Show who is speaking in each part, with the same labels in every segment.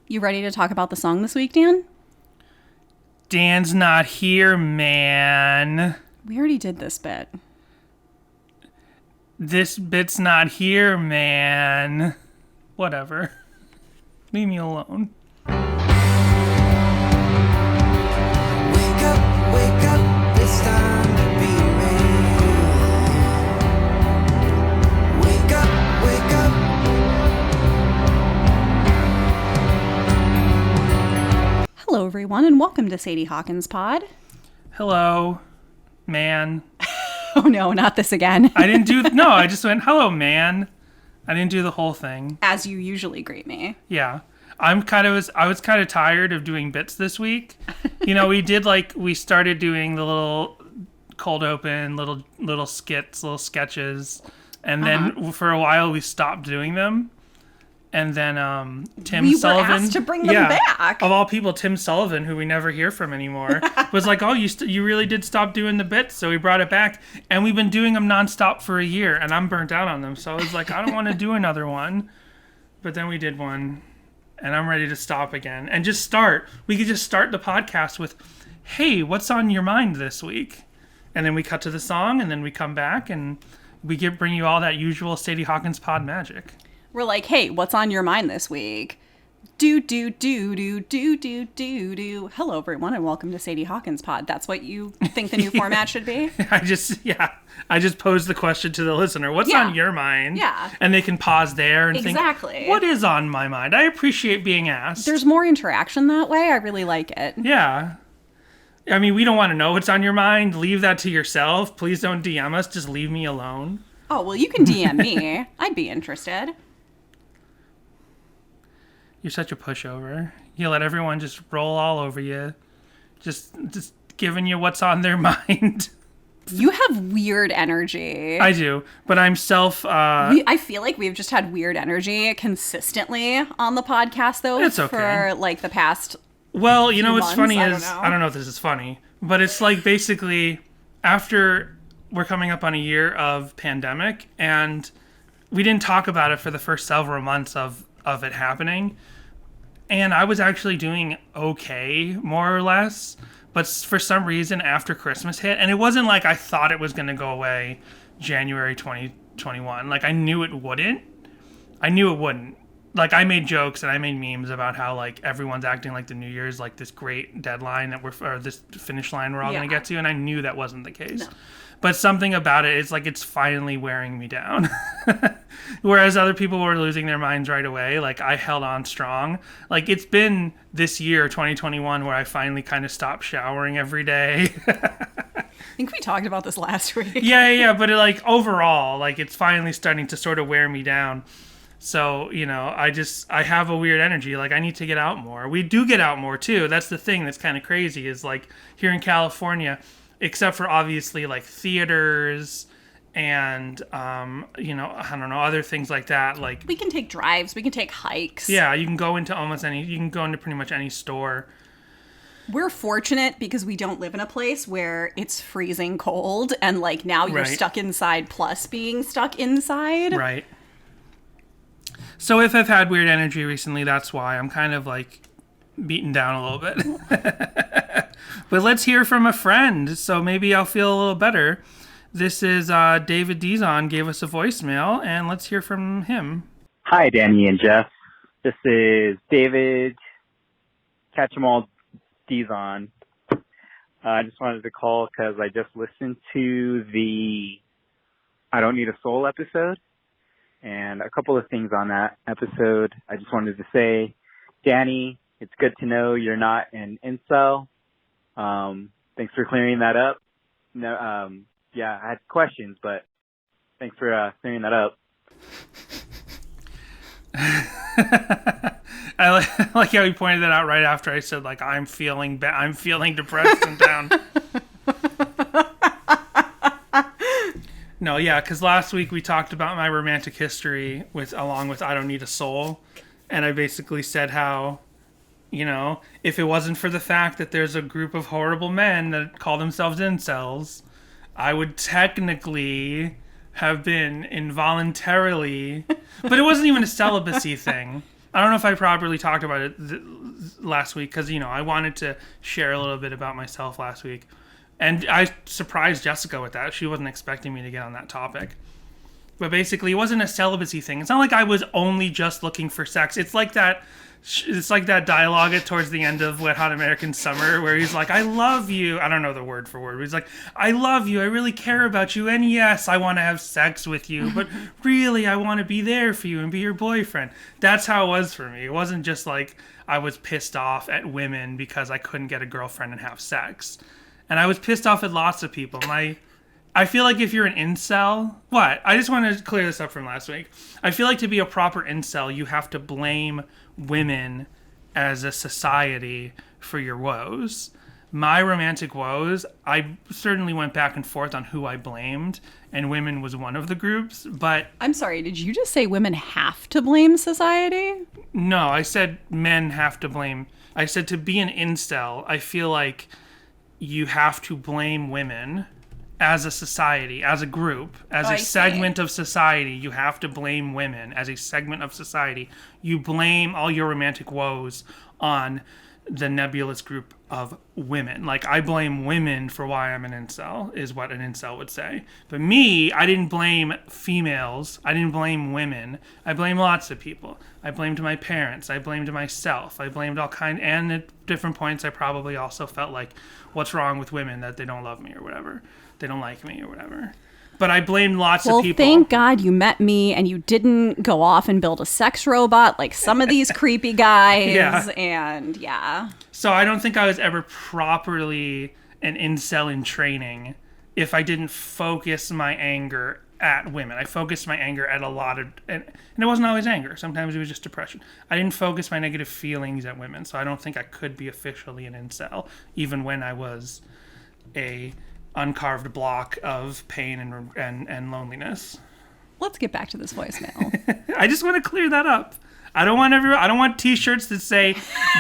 Speaker 1: You ready to talk about the song this week, Dan?
Speaker 2: Dan's not here, man.
Speaker 1: We already did this bit.
Speaker 2: This bit's not here, man. Whatever. Leave me alone.
Speaker 3: Wake up, it's time to be made. Wake up.
Speaker 1: Hello, everyone, and welcome to Sadie Hawkins Pod.
Speaker 2: Hello, man.
Speaker 1: Oh no, not this again.
Speaker 2: I just went, hello, man. I didn't do the whole thing.
Speaker 1: As you usually greet me.
Speaker 2: Yeah. I was kind of tired of doing bits this week. You know, we started doing the little cold open, little skits, little sketches. And then for a while we stopped doing them. And then Tim Sullivan.
Speaker 1: We were asked to bring them back.
Speaker 2: Of all people, Tim Sullivan, who we never hear from anymore, was like, oh, you really did stop doing the bits. So we brought it back. And we've been doing them nonstop for a year. And I'm burnt out on them. So I was like, I don't want to do another one. But then we did one. And I'm ready to stop again. And just start. We could just start the podcast with, hey, what's on your mind this week? And then we cut to the song. And then we come back. And we bring you all that usual Sadie Hawkins pod magic.
Speaker 1: We're like, hey, what's on your mind this week? Do. Hello, everyone, and welcome to Sadie Hawkins Pod. That's what you think the new format should be?
Speaker 2: I just posed the question to the listener. What's on your mind?
Speaker 1: Yeah.
Speaker 2: And they can pause there and
Speaker 1: Exactly.
Speaker 2: think, what is on my mind? I appreciate being asked.
Speaker 1: There's more interaction that way. I really like it.
Speaker 2: Yeah. I mean, we don't want to know what's on your mind. Leave that to yourself. Please don't DM us. Just leave me alone.
Speaker 1: Oh, well, you can DM me. I'd be interested.
Speaker 2: You're such a pushover. You let everyone just roll all over you. Just giving you what's on their mind.
Speaker 1: You have weird energy.
Speaker 2: I do, but I'm
Speaker 1: I feel like we've just had weird energy consistently on the podcast, though.
Speaker 2: It's okay.
Speaker 1: For, like, the past
Speaker 2: Well, you know what's
Speaker 1: months?
Speaker 2: funny is, I don't know if this is funny, but it's like basically after we're coming up on a year of pandemic, and we didn't talk about it for the first several months of it happening. And I was actually doing okay, more or less. But for some reason, after Christmas hit, and it wasn't like I thought it was going to go away January 2021. Like, I knew it wouldn't. Like, I made jokes and I made memes about how, like, everyone's acting like the New Year's, like, this great deadline or this finish line we're all going to get to. And I knew that wasn't the case. No. But something about it is like it's finally wearing me down. Whereas other people were losing their minds right away. Like, I held on strong. Like, it's been this year, 2021, where I finally kind of stopped showering every day.
Speaker 1: I think we talked about this last week.
Speaker 2: Yeah. But overall, like, it's finally starting to sort of wear me down. So, you know, I have a weird energy. Like, I need to get out more. We do get out more, too. That's the thing that's kind of crazy is, like, here in California, except for obviously like theaters and you know, I don't know, other things like that. Like,
Speaker 1: we can take drives, we can take hikes.
Speaker 2: Yeah, you can go into pretty much any store.
Speaker 1: We're fortunate because we don't live in a place where it's freezing cold and like now you're stuck inside plus being stuck inside.
Speaker 2: Right. So if I've had weird energy recently, that's why I'm kind of like beaten down a little bit. But let's hear from a friend, so maybe I'll feel a little better. This is David Dizon gave us a voicemail, and let's hear from him.
Speaker 4: Hi, Danny and Jeff. This is David Catch-em-all Dizon. I just wanted to call because I just listened to the I Don't Need a Soul episode, and a couple of things on that episode. I just wanted to say, Danny, it's good to know you're not an incel. Thanks for clearing that up. No, I had questions, but thanks for clearing that up.
Speaker 2: I like how he pointed that out right after I said, like, I'm feeling depressed and down. No, yeah, because last week we talked about my romantic history along with I Don't Need a Soul, and I basically said how, you know, if it wasn't for the fact that there's a group of horrible men that call themselves incels, I would technically have been involuntarily, but it wasn't even a celibacy thing. I don't know if I properly talked about it last week because, I wanted to share a little bit about myself last week. And I surprised Jessica with that. She wasn't expecting me to get on that topic. But basically, it wasn't a celibacy thing. It's not like I was only just looking for sex. It's like that dialogue towards the end of Wet Hot American Summer where he's like, I love you. I don't know the word for word. But he's like, I love you. I really care about you. And yes, I want to have sex with you. But really, I want to be there for you and be your boyfriend. That's how it was for me. It wasn't just like I was pissed off at women because I couldn't get a girlfriend and have sex. And I was pissed off at lots of people. I feel like if you're an incel... What? I just want to clear this up from last week. I feel like to be a proper incel, you have to blame women as a society for your woes. My romantic woes, I certainly went back and forth on who I blamed, and women was one of the groups, but...
Speaker 1: I'm sorry, did you just say women have to blame society?
Speaker 2: No, I said men have to blame... I said to be an incel, I feel like you have to blame women... as a society, as a group, as a segment of society, you have to blame women. As a segment of society, you blame all your romantic woes on the nebulous group of women. Like, I blame women for why I'm an incel, is what an incel would say. But me, I didn't blame females. I didn't blame women. I blame lots of people. I blamed my parents. I blamed myself. I blamed all kinds. And at different points, I probably also felt like, what's wrong with women, that they don't love me or whatever. They don't like me or whatever. But I blamed lots of people.
Speaker 1: Well, thank God you met me and you didn't go off and build a sex robot like some of these creepy guys.
Speaker 2: Yeah.
Speaker 1: And yeah.
Speaker 2: So I don't think I was ever properly an incel in training if I didn't focus my anger at women. I focused my anger at a lot of... And it wasn't always anger. Sometimes it was just depression. I didn't focus my negative feelings at women. So I don't think I could be officially an incel, even when I was a... uncarved block of pain and loneliness.
Speaker 1: Let's get back to this voicemail.
Speaker 2: I just want to clear that up. I don't want t-shirts that say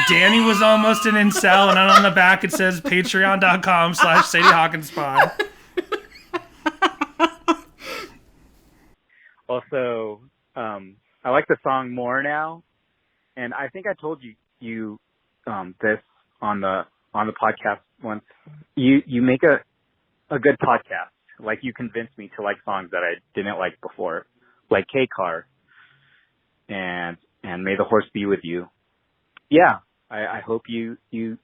Speaker 2: Danny was almost an incel and then on the back it says patreon.com/Sadie Hawkinspod.
Speaker 4: Also, I like the song more now, and I think I told you this on the podcast once. You make a good podcast. Like, you convinced me to like songs that I didn't like before, like K Car and May the Horse Be With You. Yeah, I hope you two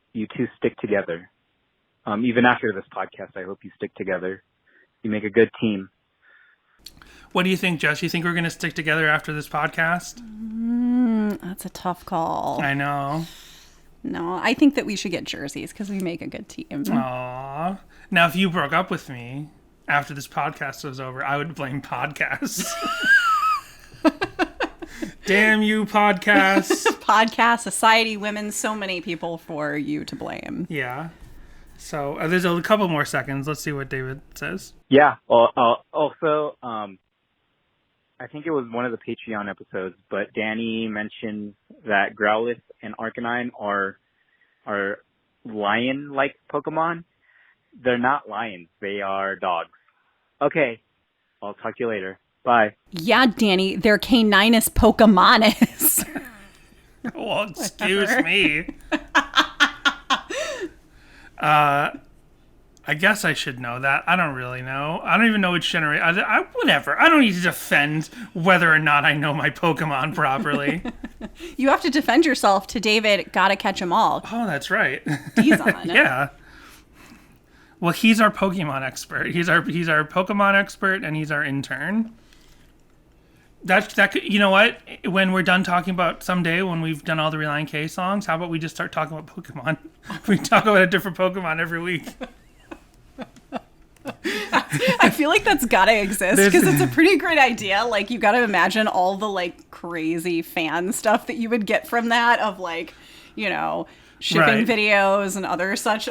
Speaker 4: stick together. Even after this podcast, I hope you stick together. You make a good team.
Speaker 2: What do you think, Jess? You think we're going to stick together after this podcast?
Speaker 1: That's a tough call.
Speaker 2: I know.
Speaker 1: No, I think that we should get jerseys because we make a good team.
Speaker 2: Aww. Now, if you broke up with me after this podcast was over, I would blame podcasts. Damn you, podcasts.
Speaker 1: Podcast, society, women, so many people for you to blame.
Speaker 2: Yeah. So there's a couple more seconds. Let's see what David says.
Speaker 4: Yeah. Also, I think it was one of the Patreon episodes, but Danny mentioned that Growlithe and Arcanine are lion-like Pokemon. They're not lions. They are dogs. Okay. I'll talk to you later. Bye.
Speaker 1: Yeah, Danny, they're Caninus Pokemonis.
Speaker 2: Well, excuse me. I guess I should know that. I don't really know. I don't even know which generation. Whatever. I don't need to defend whether or not I know my Pokemon properly.
Speaker 1: You have to defend yourself to David, gotta catch 'em all.
Speaker 2: Oh, that's right.
Speaker 1: Dizon.
Speaker 2: Yeah. Well, he's our Pokemon expert. He's our Pokemon expert, and he's our intern. You know what? When we're done talking about someday, when we've done all the Relient K songs, how about we just start talking about Pokemon? We talk about a different Pokemon every week.
Speaker 1: I feel like that's gotta exist because it's a pretty great idea. Like, you gotta imagine all the like crazy fan stuff that you would get from that, of like, shipping videos and other such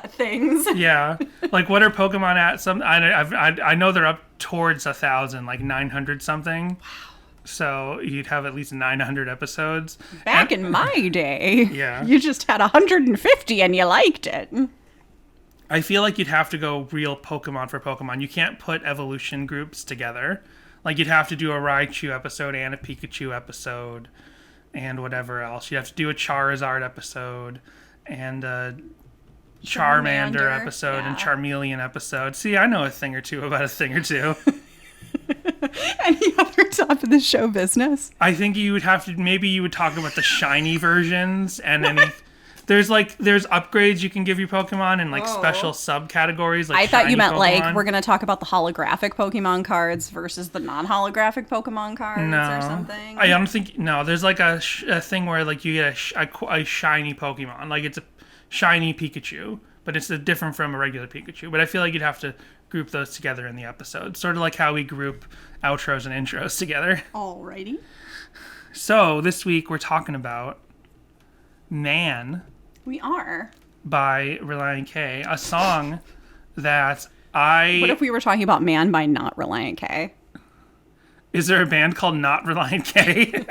Speaker 1: things.
Speaker 2: Yeah, like what are Pokemon at? I know they're up towards 1,000, like 900 something. Wow. So you'd have at least 900 episodes.
Speaker 1: Back in my day,
Speaker 2: yeah,
Speaker 1: you just had 150 and you liked it.
Speaker 2: I feel like you'd have to go real Pokemon for Pokemon. You can't put evolution groups together. Like, you'd have to do a Raichu episode and a Pikachu episode and whatever else. You have to do a Charizard episode and a Charmander episode and Charmeleon episode. See, I know a thing or two about a thing or two.
Speaker 1: Any other top of the show business?
Speaker 2: I think you would have to, maybe you would talk about the shiny versions and any... There's upgrades you can give your Pokemon and special subcategories. Like
Speaker 1: I thought you meant
Speaker 2: Pokemon.
Speaker 1: we're gonna talk about the holographic Pokemon cards versus the non-holographic Pokemon cards or something.
Speaker 2: I don't think there's a thing where you get a shiny Pokemon, like it's a shiny Pikachu, but it's different from a regular Pikachu. But I feel like you'd have to group those together in the episode, sort of like how we group outros and intros together.
Speaker 1: Alrighty.
Speaker 2: So this week we're talking about Man.
Speaker 1: We are.
Speaker 2: By Relient K, a song that I...
Speaker 1: What if we were talking about Man by not Relient K?
Speaker 2: Is there a band called Not Relient K?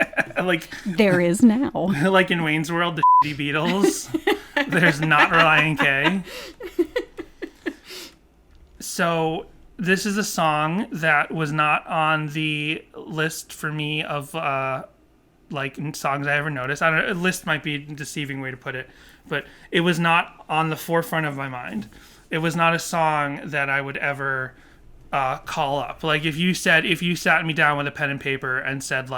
Speaker 1: There is now.
Speaker 2: Like in Wayne's World, the shitty Beatles. There's Not Relient K. So this is a song that was not on the list for me of songs I ever noticed. I don't know, a list might be a deceiving way to put it, but it was not on the forefront of my mind. It was not a song that I would ever call up. Like if you sat me down with a pen and paper and said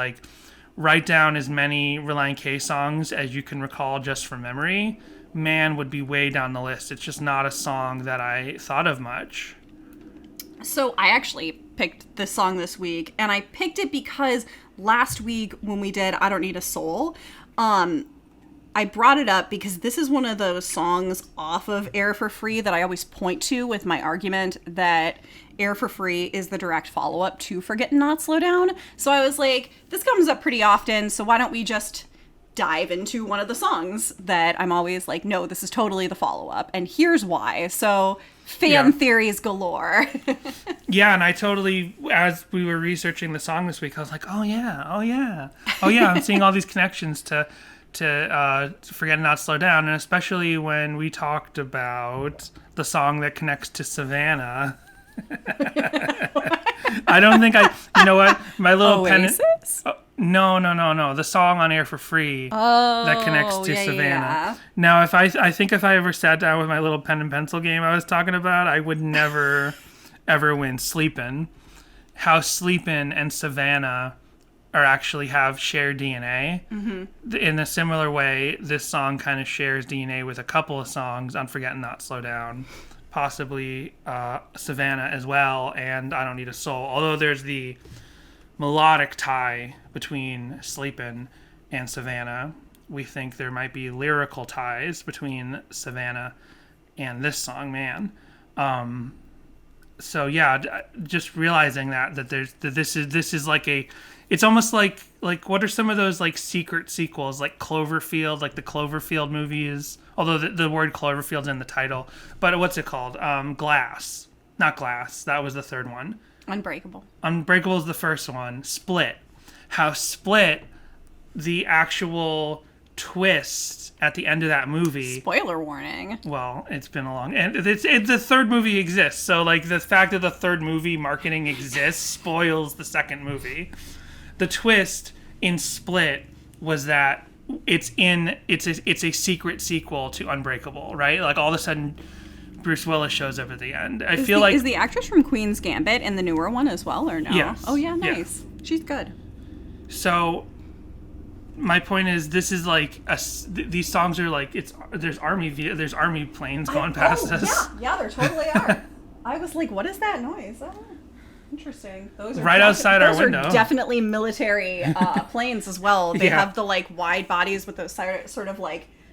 Speaker 2: write down as many Relient K songs as you can recall just from memory, Man would be way down the list. It's just not a song that I thought of much.
Speaker 1: So I actually picked this song this week, and I picked it because last week when we did I Don't Need a Soul, I brought it up because this is one of those songs off of Air for Free that I always point to with my argument that Air for Free is the direct follow-up to Forget and Not Slow Down. So I was like, this comes up pretty often, so why don't we just dive into one of the songs that I'm always like, no, this is totally the follow-up, and here's why. So fan theories galore.
Speaker 2: Yeah, and I totally, as we were researching the song this week, I was like, oh yeah, I'm seeing all these connections to Forget and Not Slow Down, and especially when we talked about the song that connects to Savannah. I don't think you know what, my little
Speaker 1: Oasis?
Speaker 2: No. The song on Air for Free that connects to Savannah. Yeah. Now, if I think if I ever sat down with my little pen and pencil game I was talking about, I would never, ever win Sleepin'. How Sleepin' and Savannah actually have shared DNA. Mm-hmm. In a similar way, this song kind of shares DNA with a couple of songs on Forget and Not Slow Down. Possibly Savannah as well, and I Don't Need a Soul. Although there's the melodic tie between Sleepin' and Savannah, we think there might be lyrical ties between Savannah and this song, Man. So yeah, just realizing that this is like a, it's almost like what are some of those secret sequels, like Cloverfield, like the Cloverfield movies, although the word Cloverfield's in the title, but what's it called? Not Glass, that was the third one.
Speaker 1: Unbreakable
Speaker 2: is the first one. Split. How Split, the actual twist at the end of that movie.
Speaker 1: Spoiler warning.
Speaker 2: Well, it's been a long... And the third movie exists, so the fact that the third movie marketing exists spoils the second movie. The twist in Split was that it's a secret sequel to Unbreakable, right? All of a sudden Bruce Willis shows up at the end. Is
Speaker 1: the actress from Queen's Gambit in the newer one as well, or no?
Speaker 2: Yes.
Speaker 1: Oh yeah, nice. Yeah. She's good.
Speaker 2: So my point is, this is these songs are there's army planes going past us.
Speaker 1: Yeah, there totally are. I was like, what is that noise? Oh, interesting. Those are
Speaker 2: right outside our window.
Speaker 1: Those are definitely military planes as well. They have the wide bodies with those sort of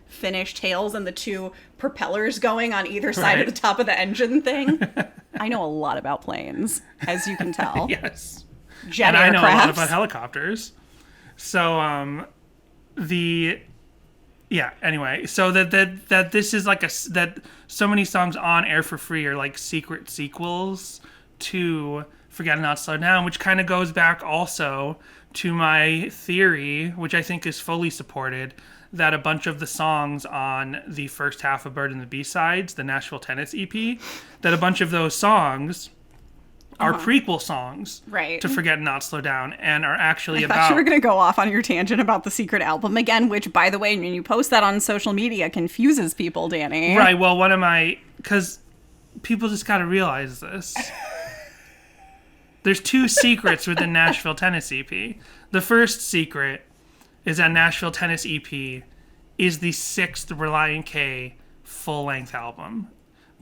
Speaker 1: finished tails and the two propellers going on either side of the top of the engine thing. I know a lot about planes, as you can tell.
Speaker 2: Yes.
Speaker 1: Jet
Speaker 2: and
Speaker 1: aircrafts.
Speaker 2: I know a lot about helicopters. So anyway, so that this is that so many songs on Air for Free are secret sequels to Forget and Not Slow Down, which kind of goes back also to my theory, which I think is fully supported, that a bunch of the songs on the first half of Bird and the B-Sides, the Nashville Tennis EP, that a bunch of those songs prequel songs
Speaker 1: Right.
Speaker 2: to Forget Not Slow Down, and are actually
Speaker 1: I thought you were going to go off on your tangent about the secret album again, which, by the way, when you post that on social media, confuses people, Danny.
Speaker 2: Right, well, because people just got to realize this. There's 2 secrets within Nashville Tennis EP. The first secret is that Nashville Tennis EP is the 6th Relient K full-length album.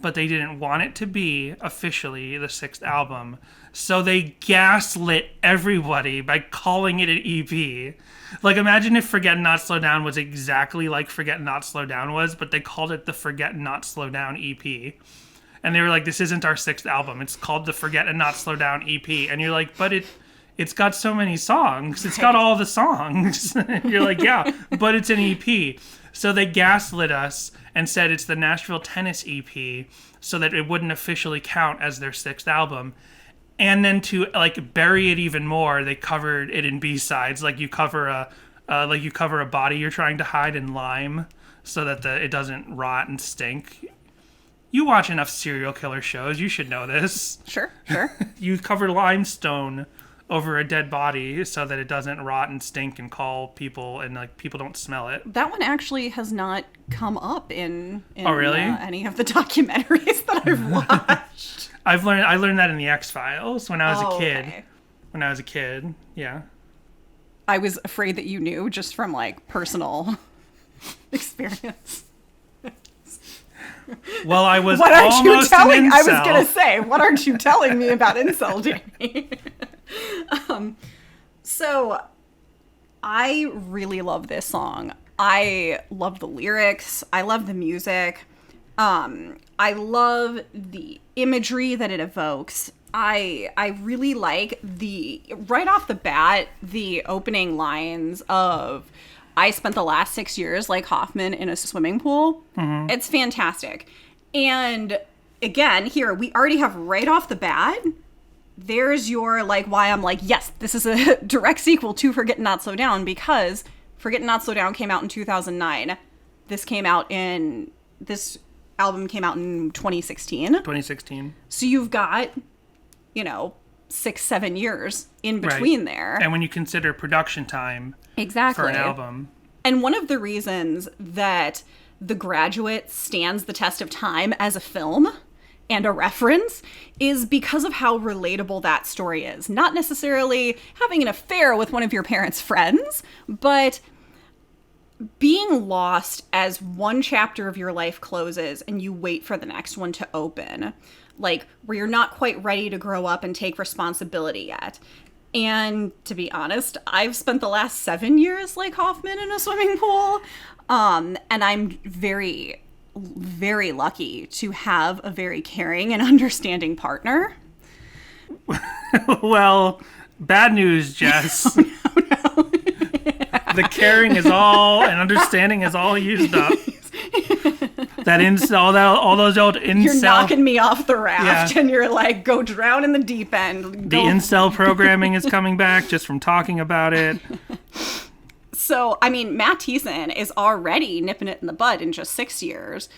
Speaker 2: But they didn't want it to be officially the 6th album. So they gaslit everybody by calling it an EP. Like, imagine if Forget Not Slow Down was exactly like Forget Not Slow Down was, but they called it the Forget Not Slow Down EP. And they were like, this isn't our 6th album. It's called the Forget and Not Slow Down EP. And you're like, but it's got so many songs. It's got all the songs. And you're like, yeah, but it's an EP. So they gaslit us and said it's the Nashville Tennis EP so that it wouldn't officially count as their 6th album. And then to like bury it even more, they covered it in B-sides. Like you cover a body you're trying to hide in lime so that it doesn't rot and stink. You watch enough serial killer shows, you should know this.
Speaker 1: Sure.
Speaker 2: You cover limestone over a dead body so that it doesn't rot and stink and call people, and like people don't smell it.
Speaker 1: That one actually has not come up in
Speaker 2: oh, really?
Speaker 1: Any of the documentaries that I've watched.
Speaker 2: I learned that in the X-Files when I was a kid.
Speaker 1: Okay.
Speaker 2: When I was a kid, yeah.
Speaker 1: I was afraid that you knew just from like personal experience.
Speaker 2: Well, I was
Speaker 1: what aren't
Speaker 2: almost
Speaker 1: you telling?
Speaker 2: an incel.
Speaker 1: I was gonna say, what aren't you telling me about incel, Danny? So I really love this song. I love the lyrics. I love the music. I love the imagery that it evokes. I really like right off the bat, the opening lines of I spent the last 6 years like Hoffman in a swimming pool. Mm-hmm. It's fantastic. And again, here, we already have right off the bat, there's your, like, why I'm like, yes, this is a direct sequel to Forget Not Slow Down, because Forget Not Slow Down came out in 2009. This album came out in 2016.
Speaker 2: 2016.
Speaker 1: So you've got, 6-7 years in between there.
Speaker 2: And when you consider production time
Speaker 1: exactly
Speaker 2: for an album.
Speaker 1: And one of the reasons that The Graduate stands the test of time as a film and a reference is because of how relatable that story is. Not necessarily having an affair with one of your parents' friends, but being lost as one chapter of your life closes and you wait for the next one to open. Like, where you're not quite ready to grow up and take responsibility yet. And to be honest, I've spent the last 7 years like Hoffman in a swimming pool. And I'm very, very lucky to have a very caring and understanding partner.
Speaker 2: Well, bad news, Jess.
Speaker 1: No.
Speaker 2: The caring is all, and understanding is all used up. All those old incel.
Speaker 1: You're knocking me off the raft, and you're like, go drown in the deep end.
Speaker 2: The incel programming is coming back just from talking about it.
Speaker 1: So, I mean, Matt Thiessen is already nipping it in the bud in just 6 years.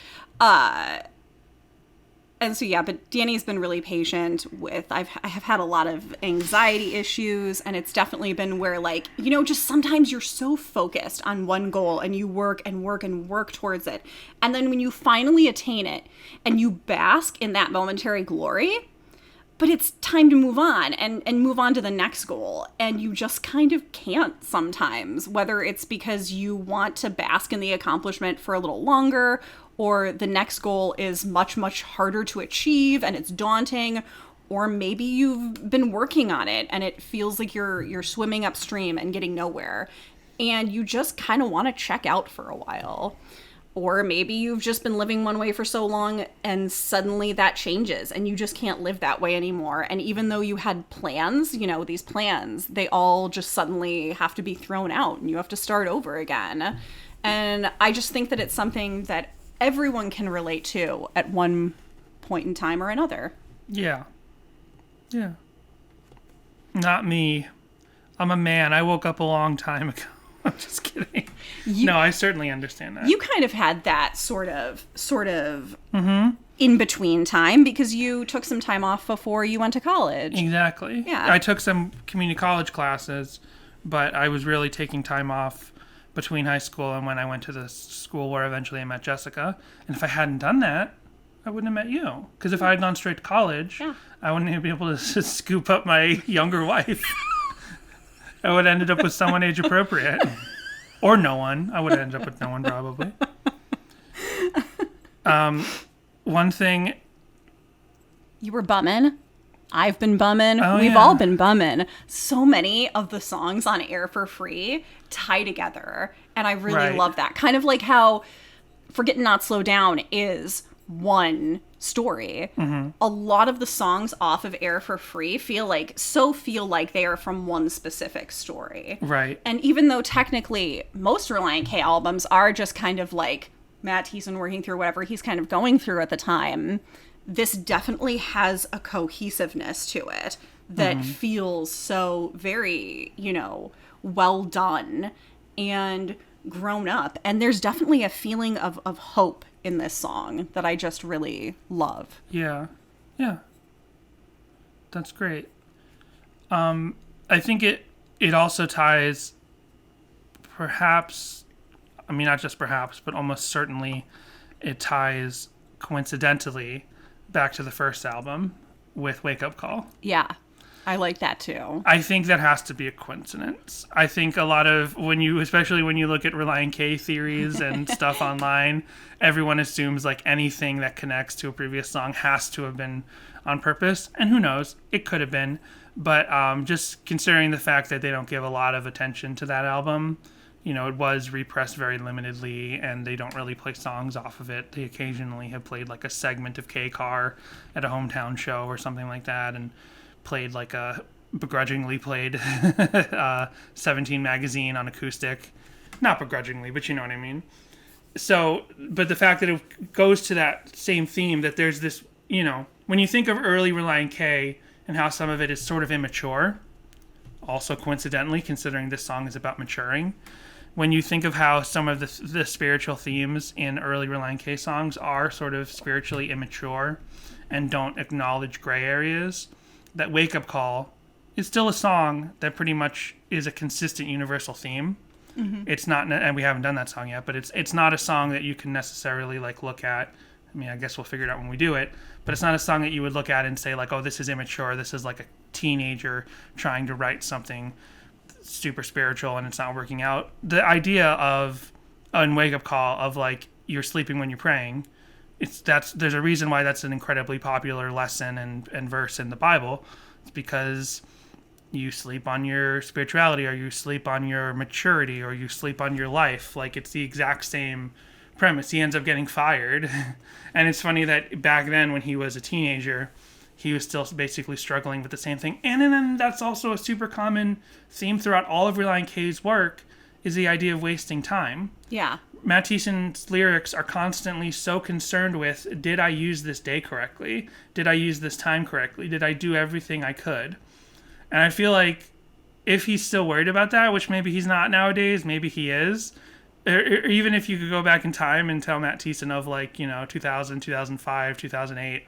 Speaker 1: And so, yeah, but Danny's been really patient with, I have had a lot of anxiety issues, and it's definitely been where, like, just sometimes you're so focused on one goal and you work and work and work towards it. And then when you finally attain it and you bask in that momentary glory, but it's time to move on and move on to the next goal. And you just kind of can't sometimes, whether it's because you want to bask in the accomplishment for a little longer, or the next goal is much, much harder to achieve and it's daunting, or maybe you've been working on it and it feels like you're swimming upstream and getting nowhere, and you just kind of want to check out for a while. Or maybe you've just been living one way for so long and suddenly that changes and you just can't live that way anymore. And even though you had plans, these plans, they all just suddenly have to be thrown out and you have to start over again. And I just think that it's something that everyone can relate to at one point in time or another.
Speaker 2: Yeah. Not me. I'm a man. I woke up a long time ago. I'm just kidding. No, I certainly understand that.
Speaker 1: You kind of had that sort of in between time because you took some time off before you went to college.
Speaker 2: Exactly.
Speaker 1: Yeah.
Speaker 2: I took some community college classes, but I was really taking time off between high school and when I went to the school where eventually I met Jessica. And if I hadn't done that, I wouldn't have met you. Because if I had gone straight to college, I wouldn't have been able to scoop up my younger wife. I would have ended up with someone age appropriate. Or no one. I would have ended up with no one probably. One thing.
Speaker 1: You were bumming. I've been bumming.
Speaker 2: Oh,
Speaker 1: We've
Speaker 2: yeah.
Speaker 1: all been bumming. So many of the songs on Air for Free tie together. And I really
Speaker 2: Right.
Speaker 1: love that. Kind of like how Forget Not Slow Down is one story.
Speaker 2: Mm-hmm.
Speaker 1: A lot of the songs off of Air for Free feel like they are from one specific story.
Speaker 2: Right.
Speaker 1: And even though technically most Relient K albums are just kind of like Matt Thiessen working through whatever he's kind of going through at the time, this definitely has a cohesiveness to it that feels so very, well done and grown up. And there's definitely a feeling of hope in this song that I just really love.
Speaker 2: Yeah. Yeah. That's great. I think it also ties perhaps, I mean, not just perhaps, but almost certainly it ties coincidentally back to the first album with Wake Up Call.
Speaker 1: Yeah, I like that too.
Speaker 2: I think that has to be a coincidence. I think a lot of especially when you look at Relient K theories and stuff online, everyone assumes like anything that connects to a previous song has to have been on purpose. And who knows, it could have been. But just considering the fact that they don't give a lot of attention to that album, it was repressed very limitedly and they don't really play songs off of it. They occasionally have played like a segment of K-Car at a hometown show or something like that and played like begrudgingly played 17 magazine on acoustic. Not begrudgingly, but you know what I mean. So, but the fact that it goes to that same theme, that there's this, when you think of early Relient K and how some of it is sort of immature, also coincidentally, considering this song is about maturing, when you think of how some of the spiritual themes in early Relient K songs are sort of spiritually immature and don't acknowledge gray areas, that Wake Up Call is still a song that pretty much is a consistent universal theme. Mm-hmm. It's not, and we haven't done that song yet, but it's not a song that you can necessarily like look at. I mean, I guess we'll figure it out when we do it, but it's not a song that you would look at and say like, oh, this is immature. This is like a teenager trying to write something super spiritual and it's not working out. The idea of in Wake Up Call of like you're sleeping when you're praying, there's a reason why that's an incredibly popular lesson and verse in the Bible. It's because you sleep on your spirituality, or you sleep on your maturity, or you sleep on your life. Like it's the exact same premise. He ends up getting fired. And it's funny that back then when he was a teenager, he was still basically struggling with the same thing. And then that's also a super common theme throughout all of Relient K's work, is the idea of wasting time.
Speaker 1: Yeah.
Speaker 2: Matt Thiessen's lyrics are constantly so concerned with, did I use this day correctly? Did I use this time correctly? Did I do everything I could? And I feel like if he's still worried about that, which maybe he's not nowadays, maybe he is, or even if you could go back in time and tell Matt Thiessen of 2000, 2005, 2008,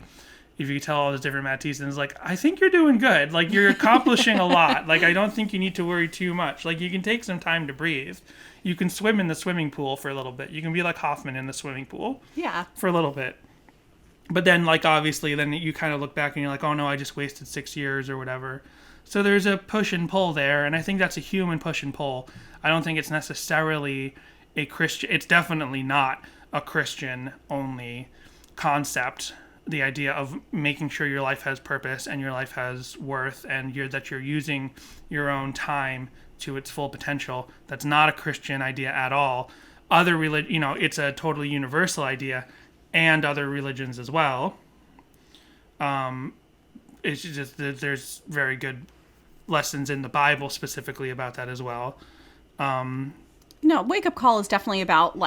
Speaker 2: if you tell all those different Matt Thiessens, like, I think you're doing good. Like, you're accomplishing a lot. Like, I don't think you need to worry too much. Like, you can take some time to breathe. You can swim in the swimming pool for a little bit. You can be like Hoffman in the swimming pool.
Speaker 1: Yeah.
Speaker 2: For a little bit. But then, obviously, then you kind of look back and you're like, oh, no, I just wasted 6 years or whatever. So there's a push and pull there, and I think that's a human push and pull. I don't think it's necessarily a Christian... It's definitely not a Christian-only concept. The idea of making sure your life has purpose and your life has worth and that you're using your own time to its full potential. That's not a Christian idea at all. Other it's a totally universal idea, and other religions as well. It's just that there's very good lessons in the Bible specifically about that as well.
Speaker 1: No, Wake Up Call is definitely about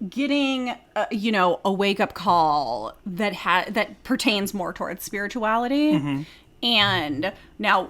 Speaker 1: getting a wake up call that pertains more towards spirituality. Mm-hmm. And now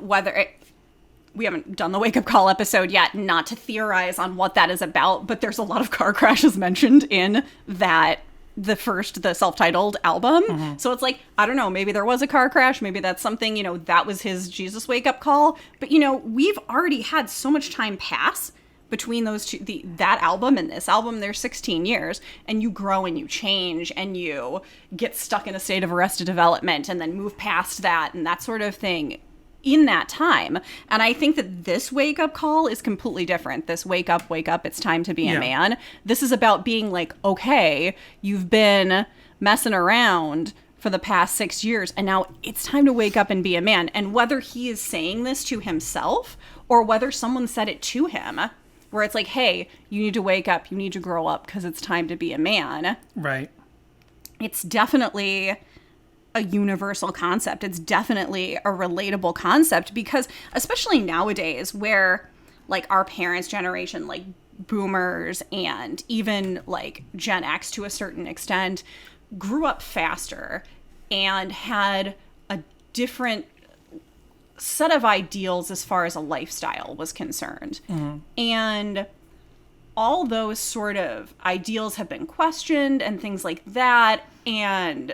Speaker 1: we haven't done the wake up call episode yet, not to theorize on what that is about, but there's a lot of car crashes mentioned in that the self-titled album. So it's like, I don't know, maybe there was a car crash, maybe that's something, that was his Jesus wake up call. But we've already had so much time pass between those two, that album and this album. There's 16 years, and you grow and you change and you get stuck in a state of arrested development and then move past that and that sort of thing in that time. And I think that this wake up call is completely different. This wake up, it's time to be a man. This is about being like, okay, you've been messing around for the past 6 years, and now it's time to wake up and be a man. And whether he is saying this to himself or whether someone said it to him, where it's like, hey, you need to wake up, you need to grow up because it's time to be a man.
Speaker 2: Right.
Speaker 1: It's definitely a universal concept. It's definitely a relatable concept because especially nowadays where like our parents' generation, like boomers and even like Gen X to a certain extent, grew up faster and had a different set of ideals as far as a lifestyle was concerned. And all those sort of ideals have been questioned and things like that. And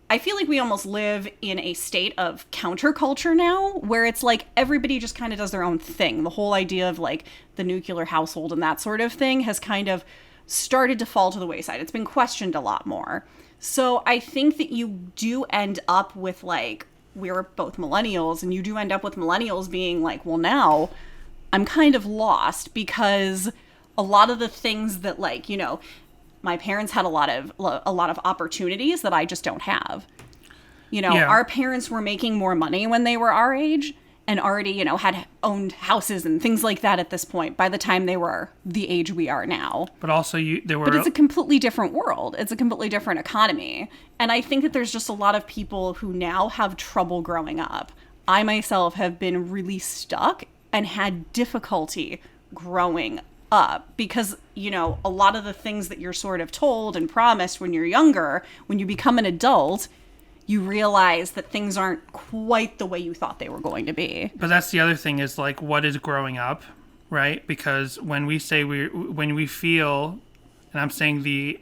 Speaker 1: I feel like we almost live in a state of counterculture now where it's like everybody just kind of does their own thing. The whole idea of like the nuclear household and that sort of thing has kind of started to fall to the wayside. It's been questioned a lot more. So I think that you do end up with like, we're both millennials, and you do end up with millennials being like, well, now I'm kind of lost because a lot of the things that like, my parents had a lot of opportunities that I just don't have. Our parents were making more money when they were our age and already, had owned houses and things like that at this point by the time they were the age we are now.
Speaker 2: But also
Speaker 1: But it's a completely different world. It's a completely different economy. And I think that there's just a lot of people who now have trouble growing up. I myself have been really stuck and had difficulty growing up because, a lot of the things that you're sort of told and promised when you're younger, when you become an adult, you realize that things aren't quite the way you thought they were going to be.
Speaker 2: But that's the other thing is like, what is growing up, right? Because when we say when we feel, and I'm saying the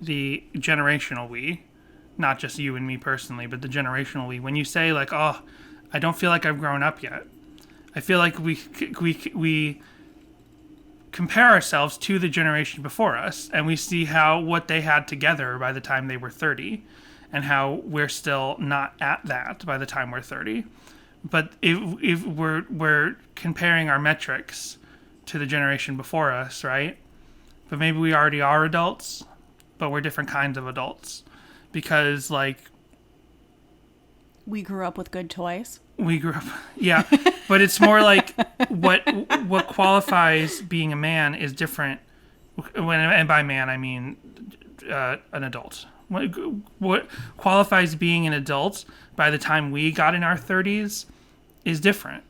Speaker 2: generational we, not just you and me personally, but the generational we, when you say like, oh, I don't feel like I've grown up yet. I feel like we compare ourselves to the generation before us, and we see what they had together by the time they were 30. And how we're still not at that by the time we're 30. But if we're comparing our metrics to the generation before us, right? But maybe we already are adults, but we're different kinds of adults. Because, like...
Speaker 1: we grew up with good toys.
Speaker 2: We grew up... Yeah. But it's more like what qualifies being a man is different. And by man, I mean an adult. What qualifies being an adult by the time we got in our 30s is different.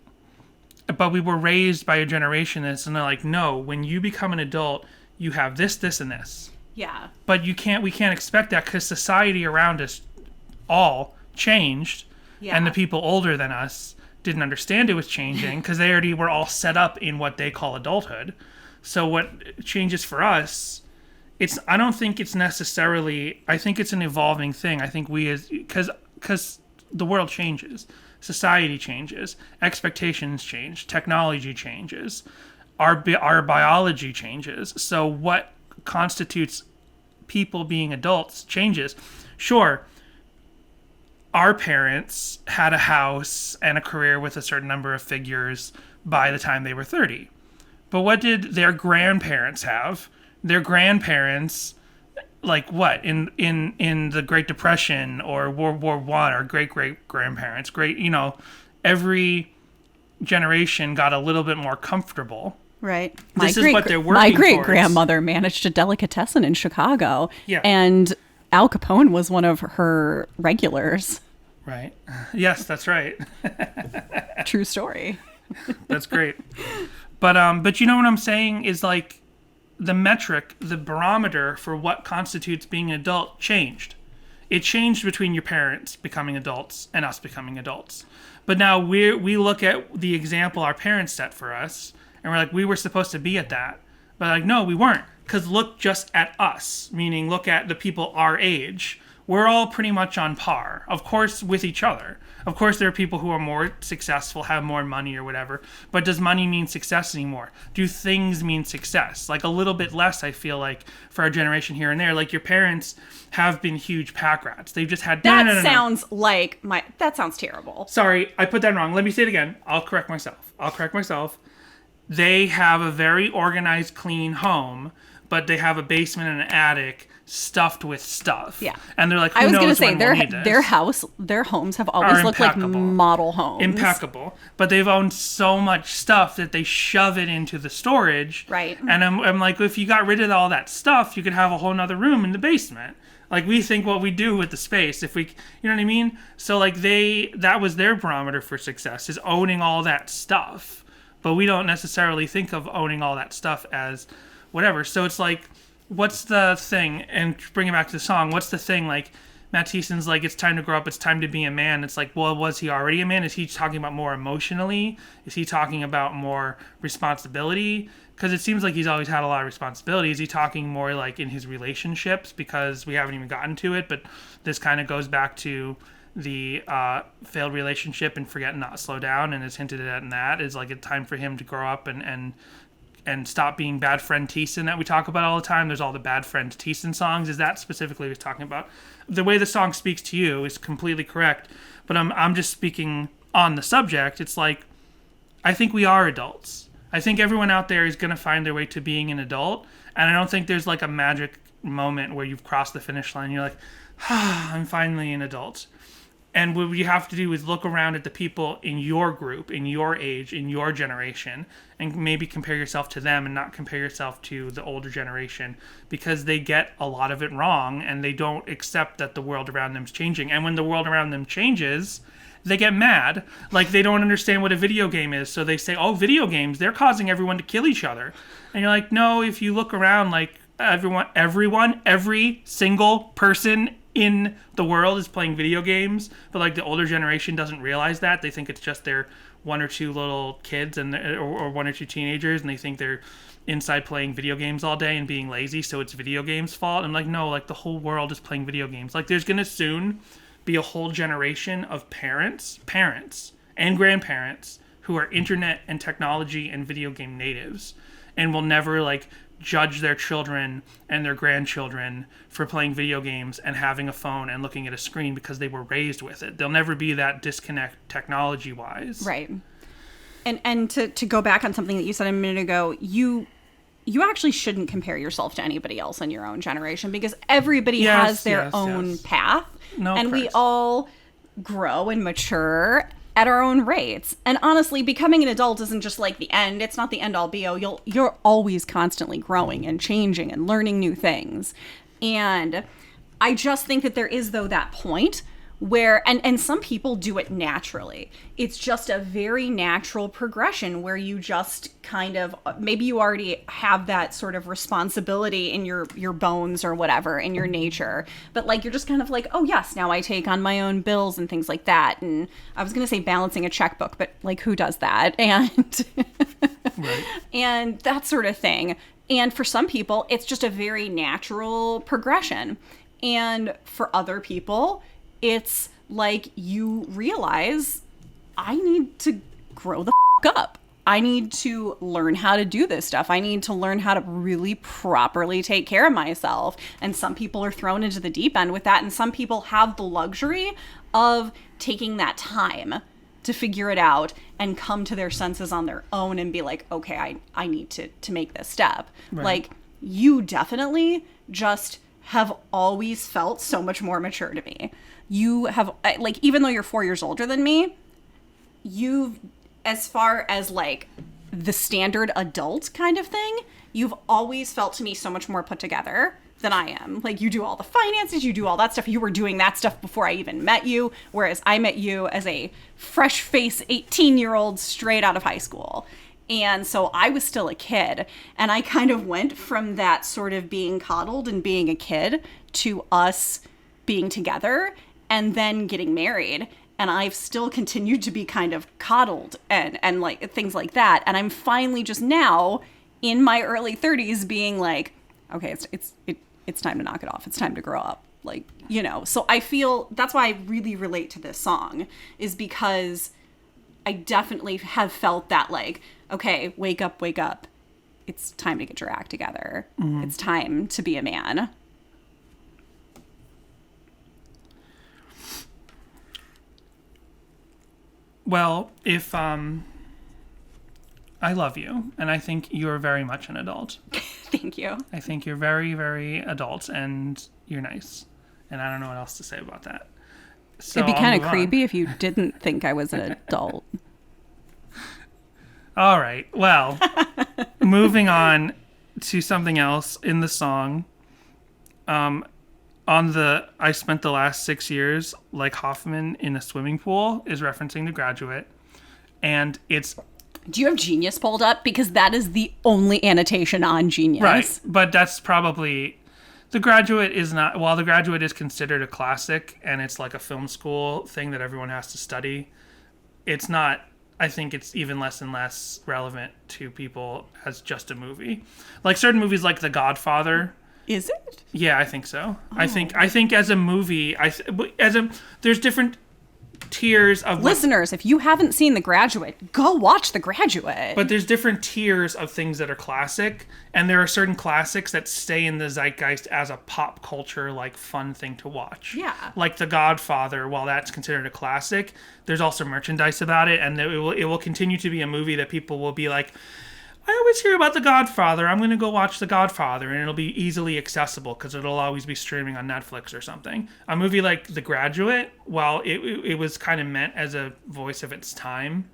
Speaker 2: But we were raised by a generation and they're like, no, when you become an adult, you have this, this, and this.
Speaker 1: Yeah.
Speaker 2: But we can't expect that because society around us all changed. Yeah. And the people older than us didn't understand it was changing because they already were all set up in what they call adulthood. So what changes for us... I don't think it's necessarily... I think it's an evolving thing. I think because the world changes. Society changes. Expectations change. Technology changes. Our biology changes. So what constitutes people being adults changes. Sure, our parents had a house and a career with a certain number of figures by the time they were 30. But what did their grandparents have? Their grandparents, like what, in the Great Depression or World War I, or great-great-grandparents, every generation got a little bit more comfortable.
Speaker 1: Right.
Speaker 2: This is what they're working
Speaker 1: My great-grandmother managed a delicatessen in Chicago.
Speaker 2: Yeah.
Speaker 1: And Al Capone was one of her regulars.
Speaker 2: Right. Yes, that's right.
Speaker 1: True story.
Speaker 2: That's great. But you know what I'm saying is like, the metric, the barometer for what constitutes being an adult changed. It changed between your parents becoming adults and us becoming adults. But now we look at the example our parents set for us, and we're like, we were supposed to be at that. But like, no, we weren't. Because look just at us, meaning look at the people our age. We're all pretty much on par, of course, with each other. Of course, there are people who are more successful, have more money or whatever. But does money mean success anymore? Do things mean success? Like a little bit less, I feel like, for our generation here and there. Like your parents have been huge pack rats. They've just had...
Speaker 1: That sounds terrible.
Speaker 2: Sorry, I put that wrong. Let me say it again. I'll correct myself. They have a very organized, clean home, but they have a basement and an attic stuffed with stuff.
Speaker 1: Yeah.
Speaker 2: And they're like,
Speaker 1: I was going to say, their homes have always looked like model homes.
Speaker 2: Impeccable. But they've owned so much stuff that they shove it into the storage.
Speaker 1: Right.
Speaker 2: And I'm like, if you got rid of all that stuff, you could have a whole nother room in the basement. Like, we think what we do with the space, if we, you know what I mean? So, like, that was their barometer for success, is owning all that stuff. But we don't necessarily think of owning all that stuff as whatever. So it's like, what's the thing? And bring it back to the song, what's the thing? Like, Matt Thiessen's like, it's time to grow up, it's time to be a man. It's like, well, was he already a man? Is he talking about more emotionally? Is he talking about more responsibility? Because it seems like he's always had a lot of responsibility. Is he talking more like in his relationships? Because we haven't even gotten to it, but this kind of goes back to the failed relationship and forget not slow down, and is hinted at in that is like a time for him to grow up and stop being bad friend Thiessen that we talk about all the time. There's all the bad friend Thiessen songs. Is that specifically what he's talking about? The way the song speaks to you is completely correct, but I'm just speaking on the subject. It's like, I think we are adults. I think everyone out there is going to find their way to being an adult, and I don't think there's like a magic moment where you've crossed the finish line. You're like, I'm finally an adult. And what you have to do is look around at the people in your group, in your age, in your generation, and maybe compare yourself to them and not compare yourself to the older generation, because they get a lot of it wrong and they don't accept that the world around them is changing. And when the world around them changes, they get mad. Like, they don't understand what a video game is. So they say, oh, video games, they're causing everyone to kill each other. And you're like, no, if you look around, like, every single person in the world is playing video games, but like the older generation doesn't realize that. They think it's just their one or two little kids or one or two teenagers, and they think they're inside playing video games all day and being lazy, so it's video games' fault. I'm like, no, like the whole world is playing video games. Like, there's gonna soon be a whole generation of parents and grandparents who are internet and technology and video game natives, and will never like judge their children and their grandchildren for playing video games and having a phone and looking at a screen because they were raised with it. They'll never be that disconnect technology-wise.
Speaker 1: Right. And to go back on something that you said a minute ago, you actually shouldn't compare yourself to anybody else in your own generation, because everybody has their own path. And we all grow and mature at our own rates. And honestly, becoming an adult isn't just like the end. It's not the end all be all. You're always constantly growing and changing and learning new things. And I just think that there is, though, that point where, and some people do it naturally. It's just a very natural progression where you just kind of, maybe you already have that sort of responsibility in your bones or whatever, in your nature. But like, you're just kind of like, oh yes, now I take on my own bills and things like that. And I was going to say balancing a checkbook, but like, who does that? And,
Speaker 2: right.
Speaker 1: And that sort of thing. And for some people, it's just a very natural progression. And for other people, it's like you realize, I need to grow the up. I need to learn how to do this stuff. I need to learn how to really properly take care of myself. And some people are thrown into the deep end with that. And some people have the luxury of taking that time to figure it out and come to their senses on their own and be like, okay, I need to make this step.
Speaker 2: Right.
Speaker 1: Like, you definitely just have always felt so much more mature to me. You have, like, even though you're 4 years older than me, you've, as far as like the standard adult kind of thing, you've always felt to me so much more put together than I am. Like, you do all the finances, you do all that stuff. You were doing that stuff before I even met you, whereas I met you as a fresh face 18-year-old straight out of high school. And so I was still a kid, and I kind of went from that sort of being coddled and being a kid to us being together and then getting married. And I've still continued to be kind of coddled and like things like that. And I'm finally just now in my early 30s being like, okay, it's time to knock it off. It's time to grow up. Like, you know, so I feel that's why I really relate to this song, is because I definitely have felt that, like, okay, wake up. It's time to get your act together. Mm-hmm. It's time to be a man.
Speaker 2: Well, if I love you, and I think you're very much an adult.
Speaker 1: Thank you.
Speaker 2: I think you're very, very adult, and you're nice. And I don't know what else to say about that. So
Speaker 1: it'd be kind of creepy if you didn't think I was an adult.
Speaker 2: All right. Well, moving on to something else in the song. I spent the last 6 years like Hoffman in a swimming pool is referencing The Graduate. And it's...
Speaker 1: Do you have Genius pulled up? Because that is the only annotation on Genius.
Speaker 2: Right. But that's probably... The Graduate is not... While The Graduate is considered a classic and it's like a film school thing that everyone has to study, it's not... I think it's even less and less relevant to people as just a movie. Like certain movies like The Godfather...
Speaker 1: Is it?
Speaker 2: Yeah, I think so.
Speaker 1: Oh.
Speaker 2: I think as a movie, there's different tiers of...
Speaker 1: Listeners, if you haven't seen The Graduate, go watch The Graduate.
Speaker 2: But there's different tiers of things that are classic, and there are certain classics that stay in the zeitgeist as a pop culture, like, fun thing to watch.
Speaker 1: Yeah.
Speaker 2: Like The Godfather, while that's considered a classic, there's also merchandise about it, and it will continue to be a movie that people will be like... I always hear about The Godfather. I'm going to go watch The Godfather, and it'll be easily accessible because it'll always be streaming on Netflix or something. A movie like The Graduate, while it was kind of meant as a voice of its time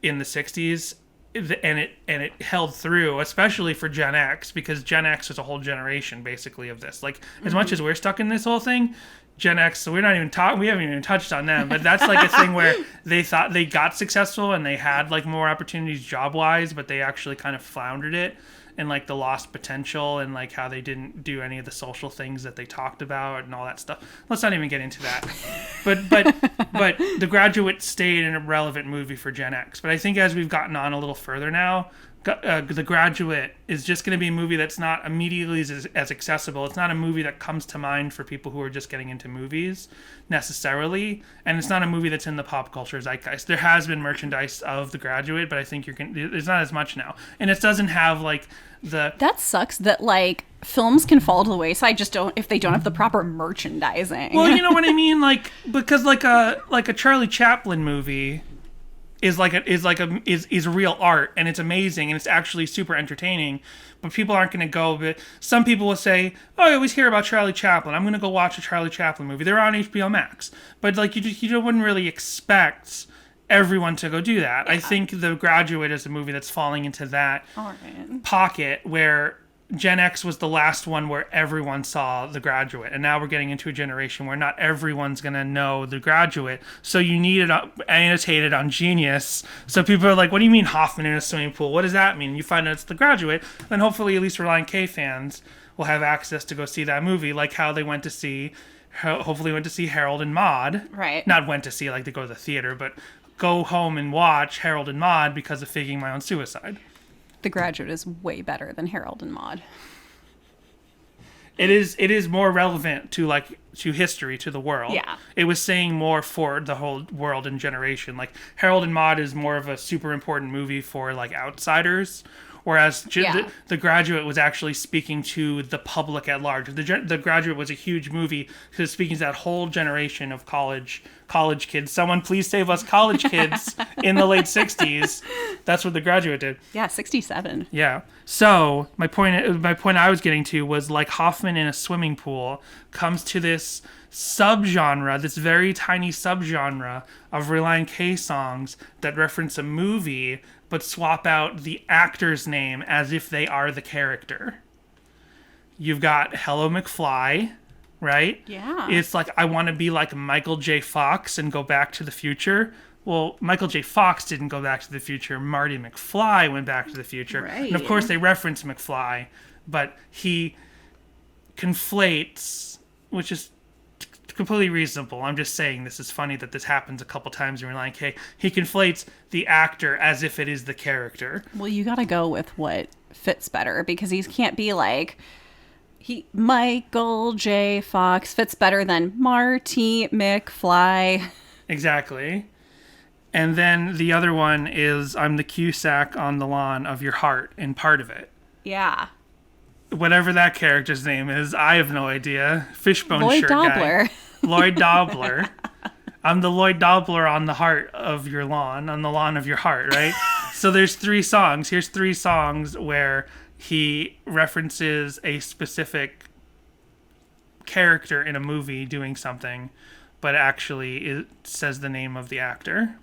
Speaker 2: in the 60s, and it held through, especially for Gen X, because Gen X was a whole generation, basically, of this. Like, as much as we're stuck in this whole thing, Gen X, so we haven't even touched on them, but that's like a thing where they thought they got successful and they had like more opportunities job-wise, but they actually kind of floundered it, and like the lost potential and like how they didn't do any of the social things that they talked about and all that stuff. Let's not even get into that. But The Graduate stayed an irrelevant movie for Gen X. But I think as we've gotten on a little further now, The Graduate is just going to be a movie that's not immediately as accessible. It's not a movie that comes to mind for people who are just getting into movies necessarily, and it's not a movie that's in the pop culture zeitgeist. There has been merchandise of The Graduate, but I think there's not as much now, and it doesn't have like the...
Speaker 1: That sucks that like films can fall to the wayside if they don't have the proper merchandising.
Speaker 2: Well, you know what I mean, like because like a Charlie Chaplin movie is real art, and it's amazing, and it's actually super entertaining, but people aren't going to go. But some people will say, "Oh, I always hear about Charlie Chaplin. I'm going to go watch a Charlie Chaplin movie. They're on HBO Max." But like you wouldn't really expect everyone to go do that. Yeah. I think The Graduate is a movie that's falling into that pocket where Gen X was the last one where everyone saw The Graduate, and now we're getting into a generation where not everyone's going to know The Graduate, so you need it annotated on Genius, so people are like, what do you mean Hoffman in a swimming pool? What does that mean? You find out it's The Graduate, then hopefully at least Relient K fans will have access to go see that movie, like how they hopefully went to see Harold and Maude.
Speaker 1: Right.
Speaker 2: Not went to see, like they go to the theater, but go home and watch Harold and Maude because of faking my own suicide.
Speaker 1: The Graduate is way better than Harold and Maude.
Speaker 2: It is more relevant to history, to the world.
Speaker 1: Yeah. It
Speaker 2: was saying more for the whole world and generation. Like Harold and Maude is more of a super important movie for like outsiders, whereas The Graduate was actually speaking to the public at large. The Graduate was a huge movie because speaking to that whole generation of college kids. Someone please save us college kids in the late 60s. That's what The Graduate did.
Speaker 1: Yeah, 67.
Speaker 2: Yeah. So my point I was getting to was like Hoffman in a swimming pool comes to this subgenre, this very tiny subgenre of Relient K songs that reference a movie but swap out the actor's name as if they are the character. You've got Hello McFly, right?
Speaker 1: Yeah.
Speaker 2: It's like, I want to be like Michael J. Fox and go back to the future. Well, Michael J. Fox didn't go back to the future. Marty McFly went back to the future.
Speaker 1: Right.
Speaker 2: And of course they reference McFly, but he conflates, which is completely reasonable. I'm just saying this is funny that this happens a couple times in Relient K. He conflates the actor as if it is the character.
Speaker 1: Well, you got to go with what fits better, because he can't be like Michael J. Fox fits better than Marty McFly.
Speaker 2: Exactly. And then the other one is I'm the Cusack on the lawn of your heart in part of it.
Speaker 1: Yeah.
Speaker 2: Whatever that character's name is, I have no idea. Fishbone
Speaker 1: Lloyd
Speaker 2: shirt
Speaker 1: Dobler.
Speaker 2: guy. Lloyd Dobler. I'm the Lloyd Dobler on the heart of your lawn, on the lawn of your heart, right? So there's 3 songs. Here's 3 songs where he references a specific character in a movie doing something, but actually it says the name of the actor.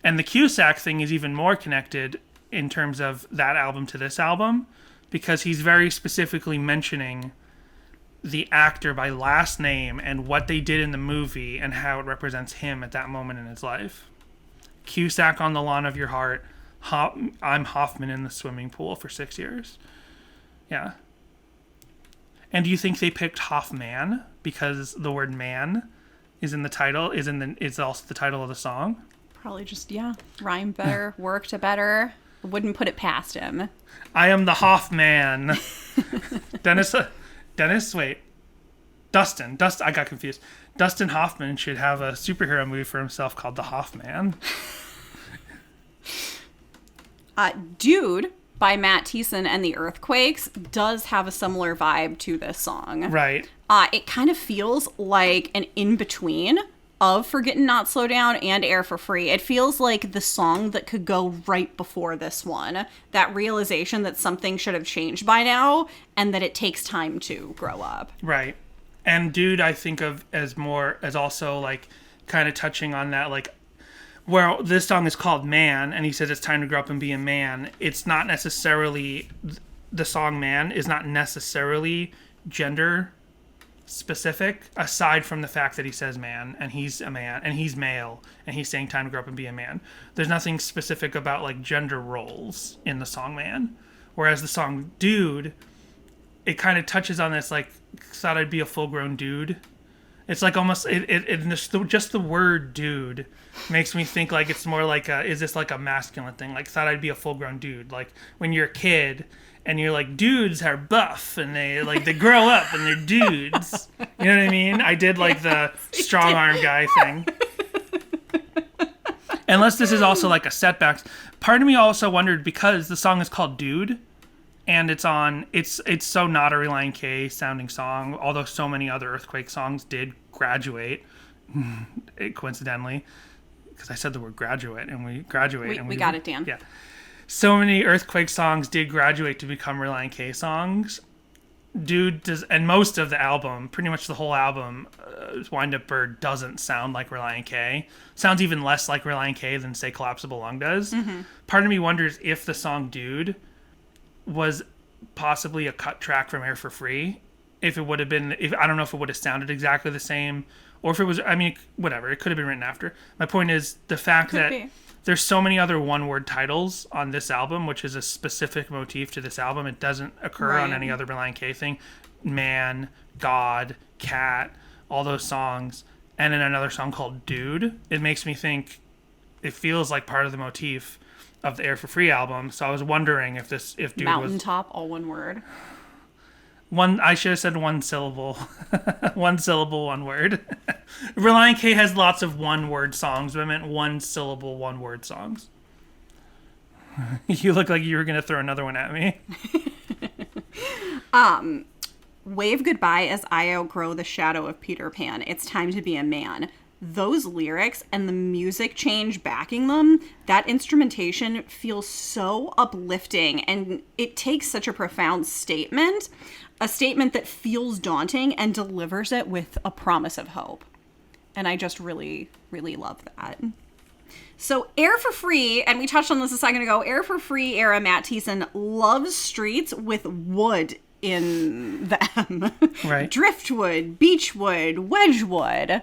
Speaker 2: And the Cusack thing is even more connected in terms of that album to this album, because he's very specifically mentioning the actor by last name and what they did in the movie and how it represents him at that moment in his life. Cusack on the lawn of your heart. I'm Hoffman in the swimming pool for 6 years. Yeah. And do you think they picked Hoffman because the word man is in the title, is also the title of the song?
Speaker 1: Probably just, rhymed better, worked better. Wouldn't put it past him.
Speaker 2: I am the Hoffman. Dustin, I got confused. Dustin Hoffman should have a superhero movie for himself called The Hoffman.
Speaker 1: Dude by Matt Thiessen and the Earthquakes does have a similar vibe to this song.
Speaker 2: Right.
Speaker 1: It kind of feels like an in-between of Forgetting Not Slow Down and Air for Free. It feels like the song that could go right before this one. That realization that something should have changed by now and that it takes time to grow up.
Speaker 2: Right. And Dude, I think of as also like kind of touching on that, like, where this song is called Man, and he says it's time to grow up and be a man. It's not necessarily, the song Man is not necessarily gender specific, aside from the fact that he says man, and he's a man, and he's male, and he's saying time to grow up and be a man. There's nothing specific about like gender roles in the song Man. Whereas the song Dude, it kind of touches on this, like, thought I'd be a full-grown dude. It's like almost, just the word dude makes me think like it's more like is this like a masculine thing? Like, thought I'd be a full-grown dude. Like, when you're a kid and you're like, dudes are buff and they grow up and they're dudes. You know what I mean? I did like the strong arm guy thing. Unless this is also like a setbacks. Part of me also wondered, because the song is called Dude, and it's so not a Relient K sounding song, although so many other Earthquake songs did graduate, coincidentally, because I said the word graduate, and we graduate.
Speaker 1: We got it, Dan.
Speaker 2: Yeah. So many Earthquake songs did graduate to become Relient K songs. Dude does, and most of the album, pretty much the whole album, Wind Up Bird doesn't sound like Relient K. Sounds even less like Relient K than, say, Collapsible Lung does. Mm-hmm. Part of me wonders if the song Dude was possibly a cut track from Air for Free. If it would have been, I don't know if it would have sounded exactly the same, or if it was, I mean, whatever, it could have been written after. My point is the fact that there's so many other one-word titles on this album, which is a specific motif to this album. It doesn't occur on any other Relient K thing. Man, God, Cat, all those songs, and then another song called Dude. It makes me think, it feels like part of the motif of the Air for Free album. So I was wondering if Dude
Speaker 1: Mountaintop, all one word.
Speaker 2: I should have said one syllable. One syllable, one word. Relient K has lots of one-word songs, but I meant one syllable, one-word songs. You look like you were going to throw another one at me.
Speaker 1: Wave Goodbye as I Outgrow the Shadow of Peter Pan. It's time to be a man. Those lyrics and the music change backing them, that instrumentation feels so uplifting, and it takes such a profound statement, a statement that feels daunting, and delivers it with a promise of hope. And I just really, really love that. So Air for Free, and we touched on this a second ago, Air for Free era Matt Thiessen loves streets with wood in them.
Speaker 2: Right.
Speaker 1: Driftwood, beechwood, wedgewood.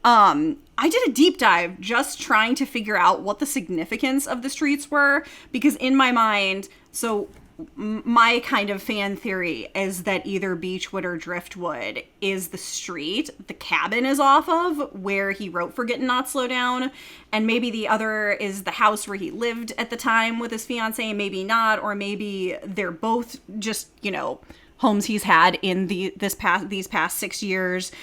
Speaker 1: I did a deep dive just trying to figure out what the significance of the streets were, because in my mind, so my kind of fan theory is that either Beechwood or Driftwood is the street the cabin is off of, where he wrote Forget and Not Slow Down, and maybe the other is the house where he lived at the time with his fiance, maybe not, or maybe they're both just, homes he's had in these past 6 years,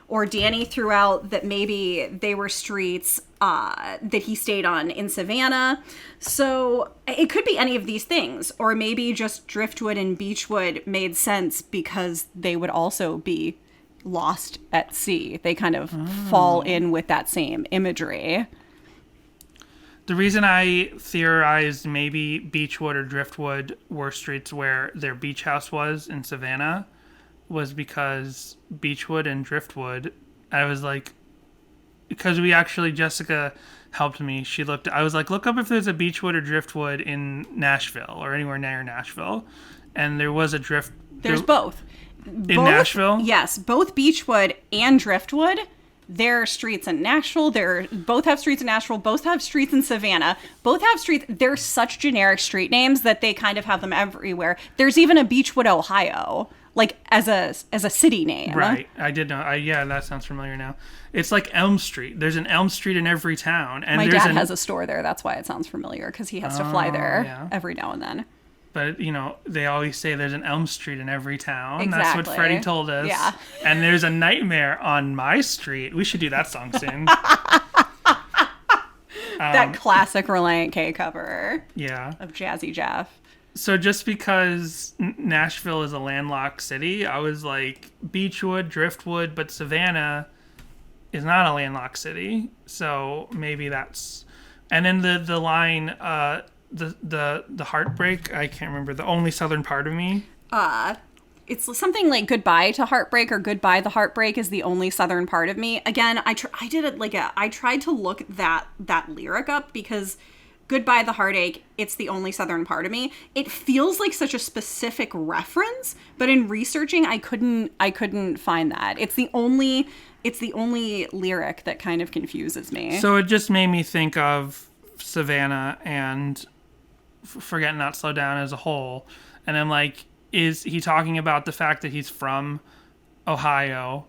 Speaker 1: or Danny threw out that maybe they were streets that he stayed on in Savannah. So it could be any of these things, or maybe just Driftwood and Beechwood made sense because they would also be lost at sea. They kind of fall in with that same imagery.
Speaker 2: The reason I theorized maybe Beechwood or Driftwood were streets where their beach house was in Savannah was because Beechwood and Driftwood, I was like, because Jessica helped me. I was like, look up if there's a Beechwood or Driftwood in Nashville or anywhere near Nashville. And there was a
Speaker 1: There's both.
Speaker 2: In Nashville?
Speaker 1: Yes, both Beechwood and Driftwood. Their streets in Nashville. Both have streets in Nashville. Both have streets in Savannah. Both have streets. They're such generic street names that they kind of have them everywhere. There's even a Beechwood, Ohio, like as a city name.
Speaker 2: Right. I did know. Yeah, that sounds familiar now. It's like Elm Street. There's an Elm Street in every town. And
Speaker 1: my dad has a store there. That's why it sounds familiar, because he has to fly there
Speaker 2: yeah.
Speaker 1: every now and then.
Speaker 2: But, they always say there's an Elm Street in every town.
Speaker 1: Exactly.
Speaker 2: That's what Freddie told us.
Speaker 1: Yeah.
Speaker 2: And there's a Nightmare on My Street. We should do that song soon.
Speaker 1: That classic Relient K cover.
Speaker 2: Yeah.
Speaker 1: Of Jazzy Jeff.
Speaker 2: So just because Nashville is a landlocked city, I was like, Beechwood, Driftwood, but Savannah is not a landlocked city. So maybe that's... And then the line... The heartbreak, I can't remember, the only southern part of me.
Speaker 1: It's something like goodbye to heartbreak, or goodbye the heartbreak is the only southern part of me. Again, I tried to look that lyric up, because goodbye the heartache, it's the only southern part of me. It feels like such a specific reference, but in researching I couldn't find that. It's the only lyric that kind of confuses me.
Speaker 2: So it just made me think of Savannah and Forget Not Slow Down as a whole, and I'm like, is he talking about the fact that he's from Ohio,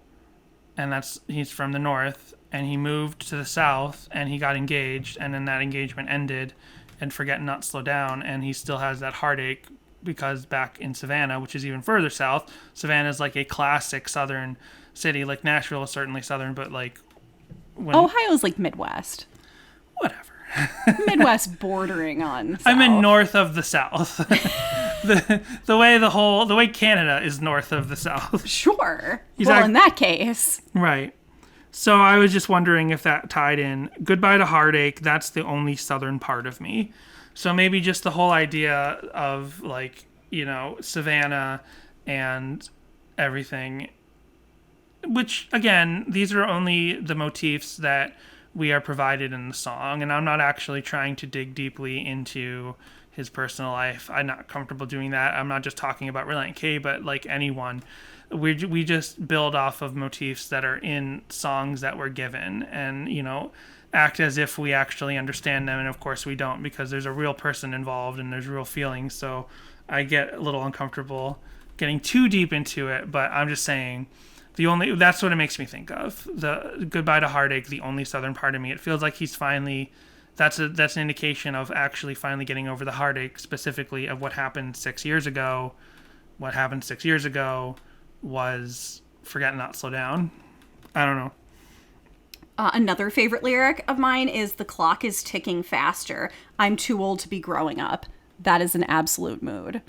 Speaker 2: and he's from the north, and he moved to the south, and he got engaged, and then that engagement ended, and Forget Not Slow Down, and he still has that heartache because back in Savannah, which is even further south, Savannah is like a classic southern city. Like Nashville is certainly southern, but like
Speaker 1: Ohio's like Midwest.
Speaker 2: Whatever.
Speaker 1: Midwest bordering on South.
Speaker 2: I'm in north of the South. the way Canada is north of the South.
Speaker 1: Sure. In that case.
Speaker 2: Right. So I was just wondering if that tied in. Goodbye to heartache, that's the only southern part of me. So maybe just the whole idea of like, Savannah and everything, which again, these are only the motifs that we are provided in the song, and I'm not actually trying to dig deeply into his personal life. I'm not comfortable doing that. I'm not just talking about Relient K, but like anyone. We just build off of motifs that are in songs that we're given, and act as if we actually understand them, and of course we don't, because there's a real person involved and there's real feelings. So I get a little uncomfortable getting too deep into it, but I'm just saying that's what it makes me think of. The goodbye to heartache, the only southern part of me. It feels like he's finally, that's an indication of actually finally getting over the heartache, specifically of what happened 6 years ago. What happened 6 years ago was Forget Not Slow Down. I don't know.
Speaker 1: Another favorite lyric of mine is "The clock is ticking faster. I'm too old to be growing up." That is an absolute mood.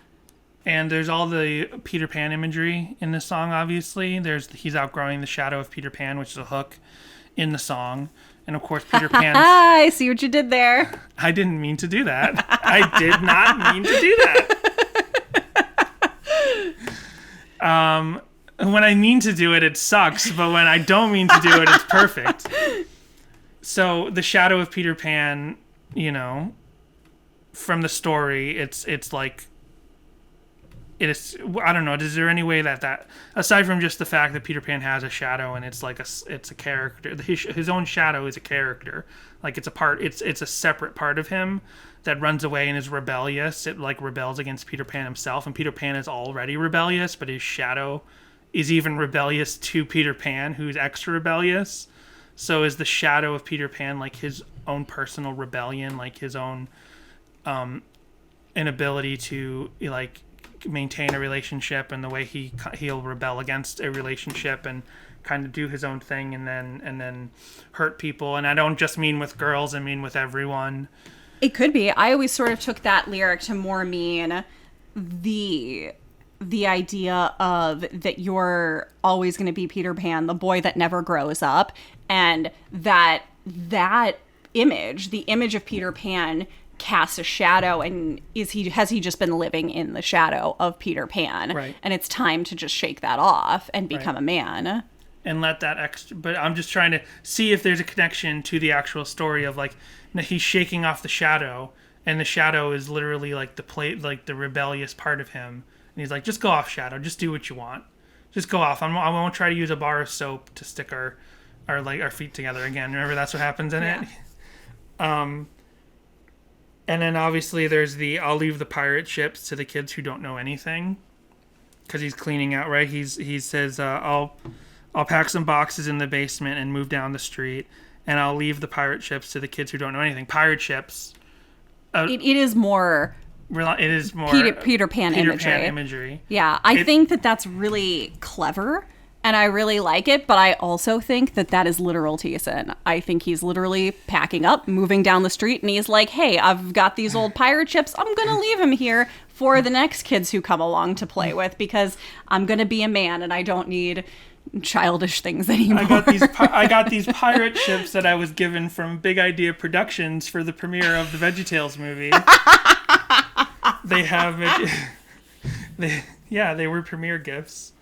Speaker 2: And there's all the Peter Pan imagery in this song, obviously. He's outgrowing the shadow of Peter Pan, which is a hook in the song. And of course, Peter Pan.
Speaker 1: I see what you did there.
Speaker 2: I didn't mean to do that. I did not mean to do that. When I mean to do it, it sucks. But when I don't mean to do it, it's perfect. So the shadow of Peter Pan, from the story, it's like, it is, I don't know, is there any way that aside from just the fact that Peter Pan has a shadow and it's like it's a character, his own shadow is a character, like it's a part, it's a separate part of him that runs away and is rebellious. It like rebels against Peter Pan himself, and Peter Pan is already rebellious, but his shadow is even rebellious to Peter Pan, who's extra rebellious. So is the shadow of Peter Pan like his own personal rebellion, like his own inability to like maintain a relationship, and the way he'll rebel against a relationship and kind of do his own thing and then hurt people. And I don't just mean with girls, I mean with everyone.
Speaker 1: It could be. I always sort of took that lyric to more mean the idea of that you're always going to be Peter Pan, the boy that never grows up, and that image, the image of Peter Pan, casts a shadow, and has he just been living in the shadow of Peter Pan?
Speaker 2: Right.
Speaker 1: And it's time to just shake that off and become a man.
Speaker 2: And let that extra. But I'm just trying to see if there's a connection to the actual story of like he's shaking off the shadow, and the shadow is literally like the rebellious part of him. And he's like, just go off, shadow. Just do what you want. Just go off. I won't try to use a bar of soap to stick our feet together again. Remember, that's what happens in it. And then obviously there's I'll leave the pirate ships to the kids who don't know anything, because he's cleaning out, right? He says, I'll pack some boxes in the basement and move down the street, and I'll leave the pirate ships to the kids who don't know anything. Pirate ships.
Speaker 1: It is more.
Speaker 2: It is more
Speaker 1: Peter Pan imagery. Yeah, I think that's really clever, and I really like it, but I also think that is literal Thiessen. I think he's literally packing up, moving down the street, and he's like, hey, I've got these old pirate ships. I'm going to leave them here for the next kids who come along to play with, because I'm going to be a man, and I don't need childish things anymore.
Speaker 2: I got these pirate ships that I was given from Big Idea Productions for the premiere of the VeggieTales movie. They have it. They were premiere gifts.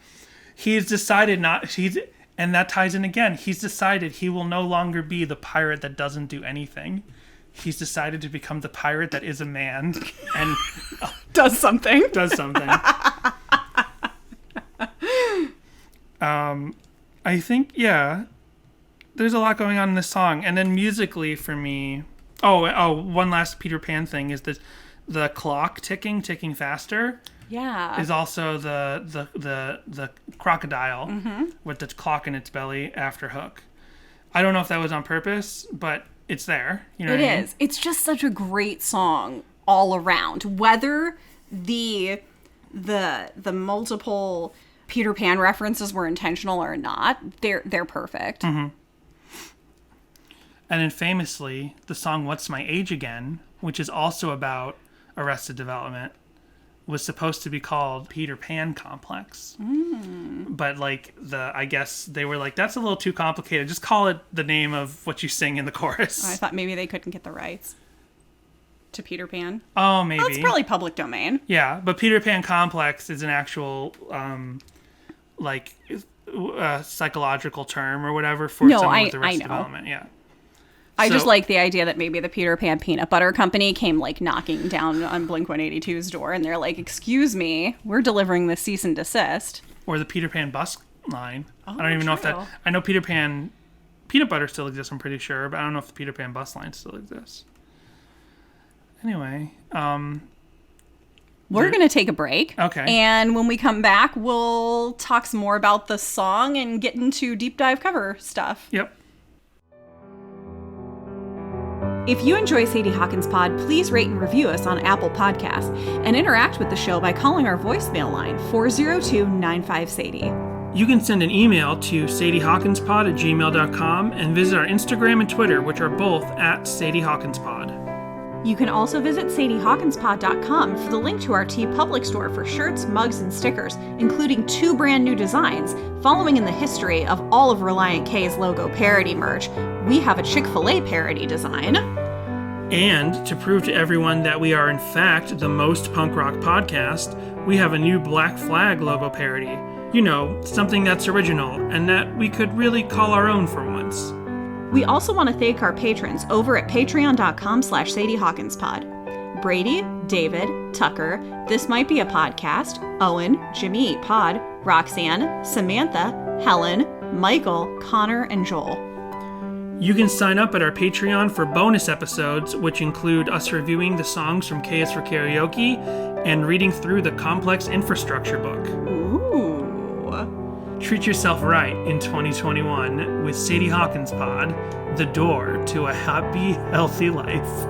Speaker 2: He's decided and that ties in again. He's decided he will no longer be the pirate that doesn't do anything. He's decided to become the pirate that is a man and
Speaker 1: does something.
Speaker 2: I think, there's a lot going on in this song. And then musically for me, one last Peter Pan thing is the clock ticking faster.
Speaker 1: Yeah.
Speaker 2: Is also the crocodile with the clock in its belly after Hook. I don't know if that was on purpose, but it's there. You know
Speaker 1: it is. It's just such a great song all around. Whether the multiple Peter Pan references were intentional or not, they're perfect.
Speaker 2: Mm-hmm. And then famously, the song "What's My Age Again," which is also about Arrested Development, was supposed to be called Peter Pan Complex. But I guess they were like, that's a little too complicated. Just call it the name of what you sing in the chorus.
Speaker 1: I thought maybe they couldn't get the rights to Peter Pan.
Speaker 2: Oh, maybe.
Speaker 1: That's probably public domain.
Speaker 2: Yeah, but Peter Pan Complex is an actual psychological term or whatever for someone with Arrested Development. Yeah.
Speaker 1: I just like the idea that maybe the Peter Pan Peanut Butter Company came knocking down on Blink-182's door, and they're like, excuse me, we're delivering the cease and desist.
Speaker 2: Or the Peter Pan bus line.
Speaker 1: Oh,
Speaker 2: I don't even know if that... I know Peter Pan Peanut Butter still exists, I'm pretty sure, but I don't know if the Peter Pan bus line still exists. Anyway,
Speaker 1: we're going to take a break.
Speaker 2: Okay.
Speaker 1: And when we come back, we'll talk some more about the song and get into deep dive cover stuff.
Speaker 2: Yep.
Speaker 1: If you enjoy Sadie Hawkins Pod, please rate and review us on Apple Podcasts and interact with the show by calling our voicemail line 402-95-SADIE.
Speaker 2: You can send an email to sadiehawkinspod@gmail.com and visit our Instagram and Twitter, which are both at Sadie Hawkins Pod.
Speaker 1: You can also visit sadiehawkinspod.com for the link to our TeePublic store for shirts, mugs, and stickers, including 2 brand new designs. Following in the history of all of Relient K's logo parody merch, we have a Chick-fil-A parody design.
Speaker 2: And to prove to everyone that we are in fact the most punk rock podcast, we have a new Black Flag logo parody. You know, something that's original and that we could really call our own for once.
Speaker 1: We also want to thank our patrons over at patreon.com/SadieHawkinspod. Brady, David, Tucker, This Might Be a Podcast, Owen, Jimmy Eat Pod, Roxanne, Samantha, Helen, Michael, Connor, and Joel.
Speaker 2: You can sign up at our Patreon for bonus episodes, which include us reviewing the songs from K is for Karaoke and reading through the Complex Infrastructure book.
Speaker 1: Ooh.
Speaker 2: Treat yourself right in 2021 with Sadie Hawkins Pod, the door to a happy, healthy life.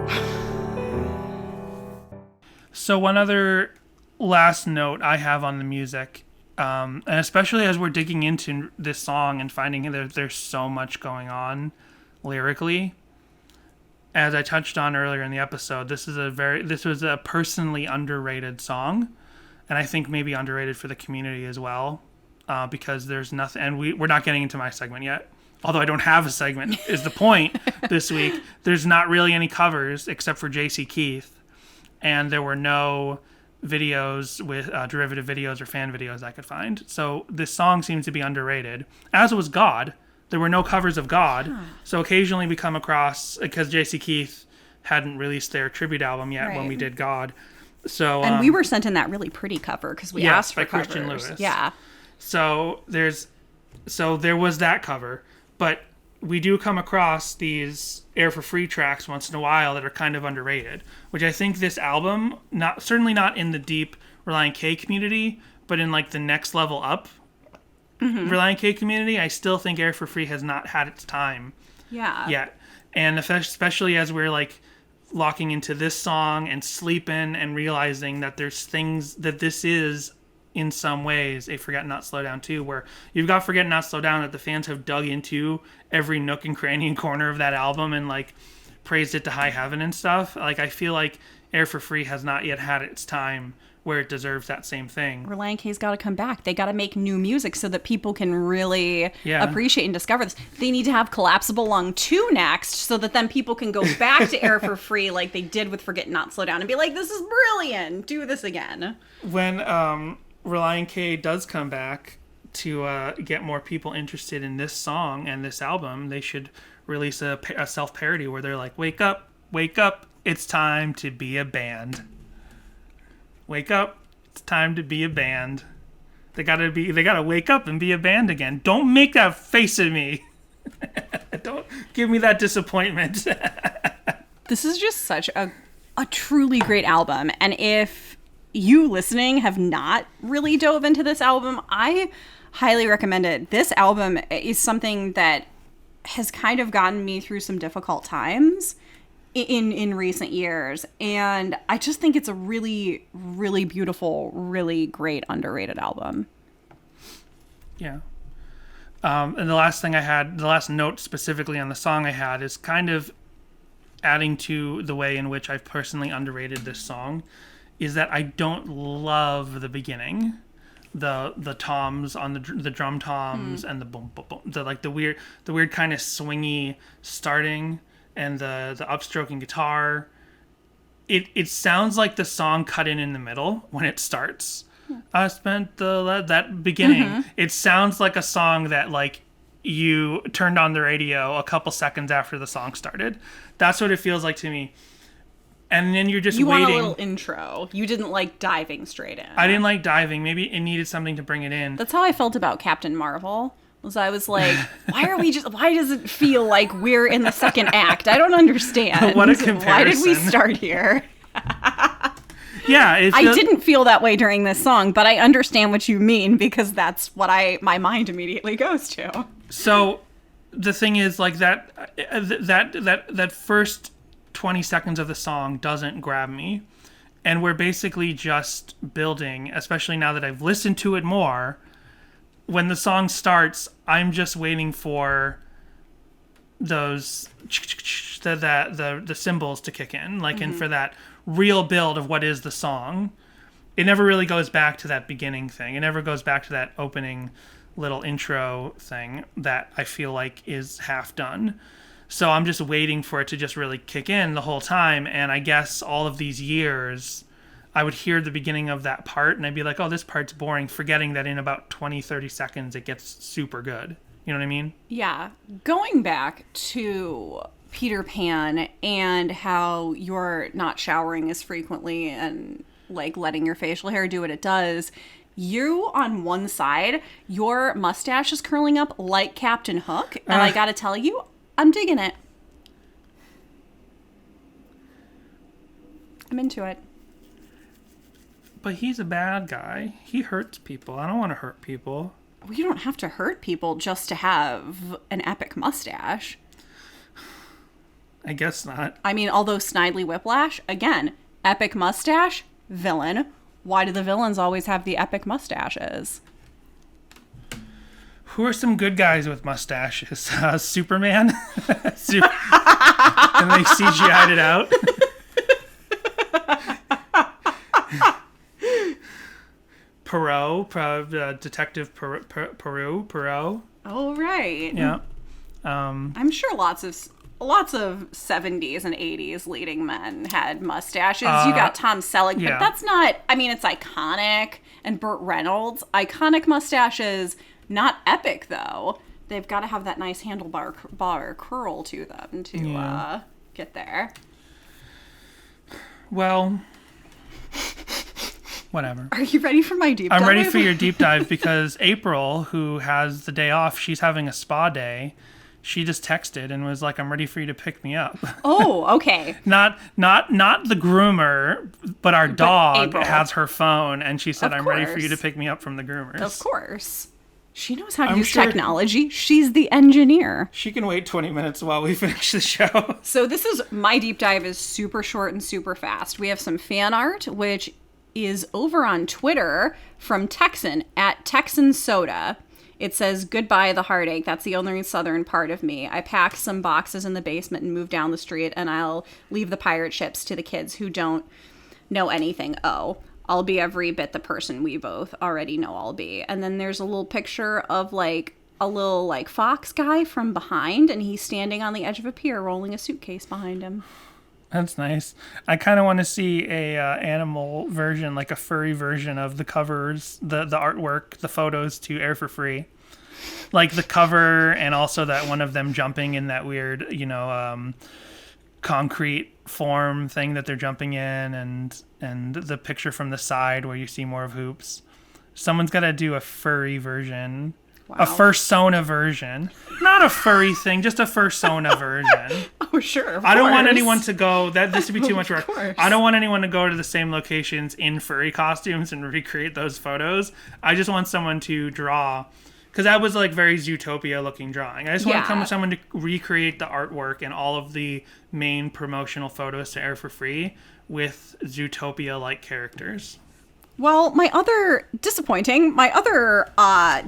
Speaker 2: So one other last note I have on the music, and especially as we're digging into this song and finding there's so much going on lyrically. As I touched on earlier in the episode, this was a personally underrated song, and I think maybe underrated for the community as well, because there's nothing, and we're not getting into my segment yet. Although I don't have a segment, is the point this week. There's not really any covers except for JC Keith, and there were no videos with derivative videos or fan videos I could find. So this song seems to be underrated, as was God. There were no covers of God. So occasionally we come across, because JC Keith hadn't released their tribute album yet when we did God. So
Speaker 1: and we were sent in that really pretty cover because we asked for
Speaker 2: by
Speaker 1: covers.
Speaker 2: Christian Lewis.
Speaker 1: Yeah.
Speaker 2: So there was that cover, but we do come across these Air for Free tracks once in a while that are kind of underrated, which I think this album, certainly not in the deep Relient K community, but in like the next level up Relient K community, I still think Air for Free has not had its time yet. And especially as we're like locking into this song and sleeping and realizing that there's things that this is in some ways a Forget Not Slow Down too, where you've got Forget Not Slow Down that the fans have dug into every nook and cranny and corner of that album and like praised it to high heaven and stuff. Like I feel like Air for Free has not yet had its time where it deserves that same thing.
Speaker 1: Relient K's got to come back. They got to make new music so that people can really appreciate and discover this. They need to have Collapsible Lung 2 next so that then people can go back to Air for Free like they did with Forget Not Slow Down and be like, this is brilliant. Do this again.
Speaker 2: When Relient K does come back to get more people interested in this song and this album, they should release a self-parody where they're like, wake up, it's time to be a band. Wake up, it's time to be a band. They gotta wake up and be a band again. Don't make that face at me. Don't give me that disappointment.
Speaker 1: This is just such a truly great album. And if you listening have not really dove into this album, I highly recommend it. This album is something that has kind of gotten me through some difficult times in recent years, and I just think it's a really, really beautiful, really great underrated album.
Speaker 2: Yeah. And the last note specifically on the song I had is kind of adding to the way in which I've personally underrated this song, is that I don't love the beginning, the toms on the drum toms and the boom boom boom, the weird kind of swingy starting. And the upstroking guitar, it sounds like the song cut in the middle when it starts. I spent that beginning. It sounds like a song that like you turned on the radio a couple seconds after the song started. That's what it feels like to me. And then you're just waiting.
Speaker 1: You want a little intro. You didn't like diving straight in.
Speaker 2: I didn't like diving. Maybe it needed something to bring it in.
Speaker 1: That's how I felt about Captain Marvel. I was like, why does it feel like we're in the second act? I don't understand.
Speaker 2: What a comparison.
Speaker 1: Why did we start here?
Speaker 2: Yeah.
Speaker 1: I didn't feel that way during this song, but I understand what you mean because that's what my mind immediately goes to.
Speaker 2: So the thing is like that first 20 seconds of the song doesn't grab me. And we're basically just building, especially now that I've listened to it more. When the song starts, I'm just waiting for those the cymbals to kick in, like, and for that real build of what is the song. It never really goes back to that beginning thing. It never goes back to that opening little intro thing that I feel like is half done. So I'm just waiting for it to just really kick in the whole time. And I guess all of these years, I would hear the beginning of that part and I'd be like, oh, this part's boring, forgetting that in about 20, 30 seconds, it gets super good. You know what I mean? Yeah.
Speaker 1: Going back to Peter Pan and how you're not showering as frequently and like letting your facial hair do what it does, you on one side, your mustache is curling up like Captain Hook. And I gotta tell you, I'm digging it. I'm into it.
Speaker 2: But he's a bad guy. He hurts people. I don't want to hurt people.
Speaker 1: Well, you don't have to hurt people just to have an epic mustache.
Speaker 2: I guess not.
Speaker 1: I mean, although Snidely Whiplash, again, epic mustache, villain. Why do the villains always have the epic mustaches?
Speaker 2: Who are some good guys with mustaches? Superman? And they CGI'd it out. Perot, Detective Perot.
Speaker 1: Oh, right.
Speaker 2: Yeah.
Speaker 1: I'm sure lots of 70s and 80s leading men had mustaches. You got Tom Selleck,
Speaker 2: yeah.
Speaker 1: but that's not, I mean, it's iconic. And Burt Reynolds, iconic mustaches, not epic though. They've got to have that nice handlebar curl to them to get there.
Speaker 2: Well, whatever.
Speaker 1: Are you ready for my deep dive?
Speaker 2: I'm ready for your deep dive because April, who has the day off, she's having a spa day. She just texted and was like, "I'm ready for you to pick me up."
Speaker 1: Oh, okay.
Speaker 2: Not the groomer, but our dog
Speaker 1: April
Speaker 2: has her phone, and she said,
Speaker 1: Of
Speaker 2: "I'm ready for you to
Speaker 1: course.
Speaker 2: pick me up from the groomers."
Speaker 1: Of course. She knows how to
Speaker 2: I'm
Speaker 1: use
Speaker 2: sure-
Speaker 1: technology. She's the engineer.
Speaker 2: She can wait 20 minutes while we finish the show.
Speaker 1: So this is, my deep dive is super short and super fast. We have some fan art, which is over on Twitter from Texan at Texan Soda. It says, "Goodbye the heartache. That's the only southern part of me. I pack some boxes in the basement and move down the street, and I'll leave the pirate ships to the kids who don't know anything. Oh, I'll be every bit the person we both already know I'll be." And then there's a little picture of like a little like fox guy from behind, and he's standing on the edge of a pier rolling a suitcase behind him.
Speaker 2: That's nice. I kind of want to see a animal version, like a furry version of the covers, the artwork, the photos to Air for Free. Like the cover and also that one of them jumping in that weird, concrete form thing that they're jumping in and the picture from the side where you see more of Hoops. Someone's got to do a furry version.
Speaker 1: Wow.
Speaker 2: A fursona version. Not a furry thing, just a fursona version.
Speaker 1: Oh, sure.
Speaker 2: I don't want anyone to go, this would be too much work.
Speaker 1: course.
Speaker 2: I don't want anyone to go to the same locations in furry costumes and recreate those photos. I just want someone to draw, because that was like very Zootopia looking drawing. I just want to come with someone to recreate the artwork and all of the main promotional photos to Air for Free with Zootopia like characters.
Speaker 1: Well, my other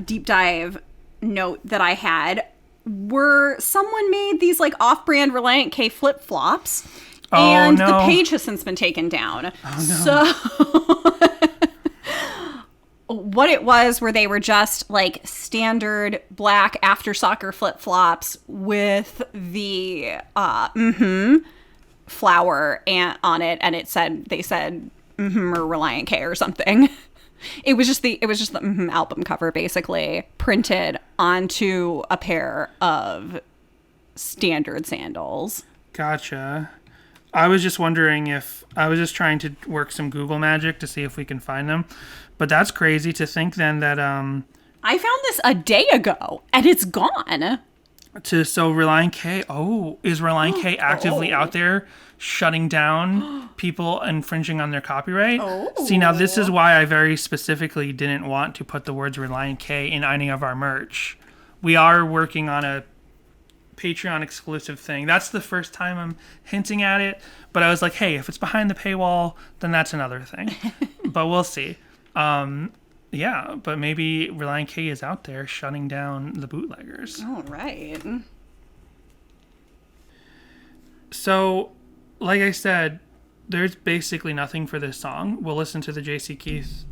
Speaker 1: deep dive note that I had were someone made these like off-brand Relient K flip-flops, and the page has since been taken down. Oh, no. So what it was were they were just like standard black after soccer flip-flops with the flower on it, and they said or Relient K or something. It was just the album cover basically printed onto a pair of standard sandals.
Speaker 2: Gotcha. I was just wondering I was just trying to work some Google magic to see if we can find them. But that's crazy to think then that
Speaker 1: I found this a day ago and it's gone.
Speaker 2: So Relient K, is Relient K actively out there shutting down people infringing on their copyright? See, now this is why I very specifically didn't want to put the words Relient K in any of our merch. We are working on a Patreon exclusive thing. That's the first time I'm hinting at it, but I was like, hey, if it's behind the paywall, then that's another thing. But we'll see. Yeah, but maybe Relient K is out there shutting down the bootleggers.
Speaker 1: All right.
Speaker 2: So, like I said, there's basically nothing for this song. We'll listen to the J.C. Keith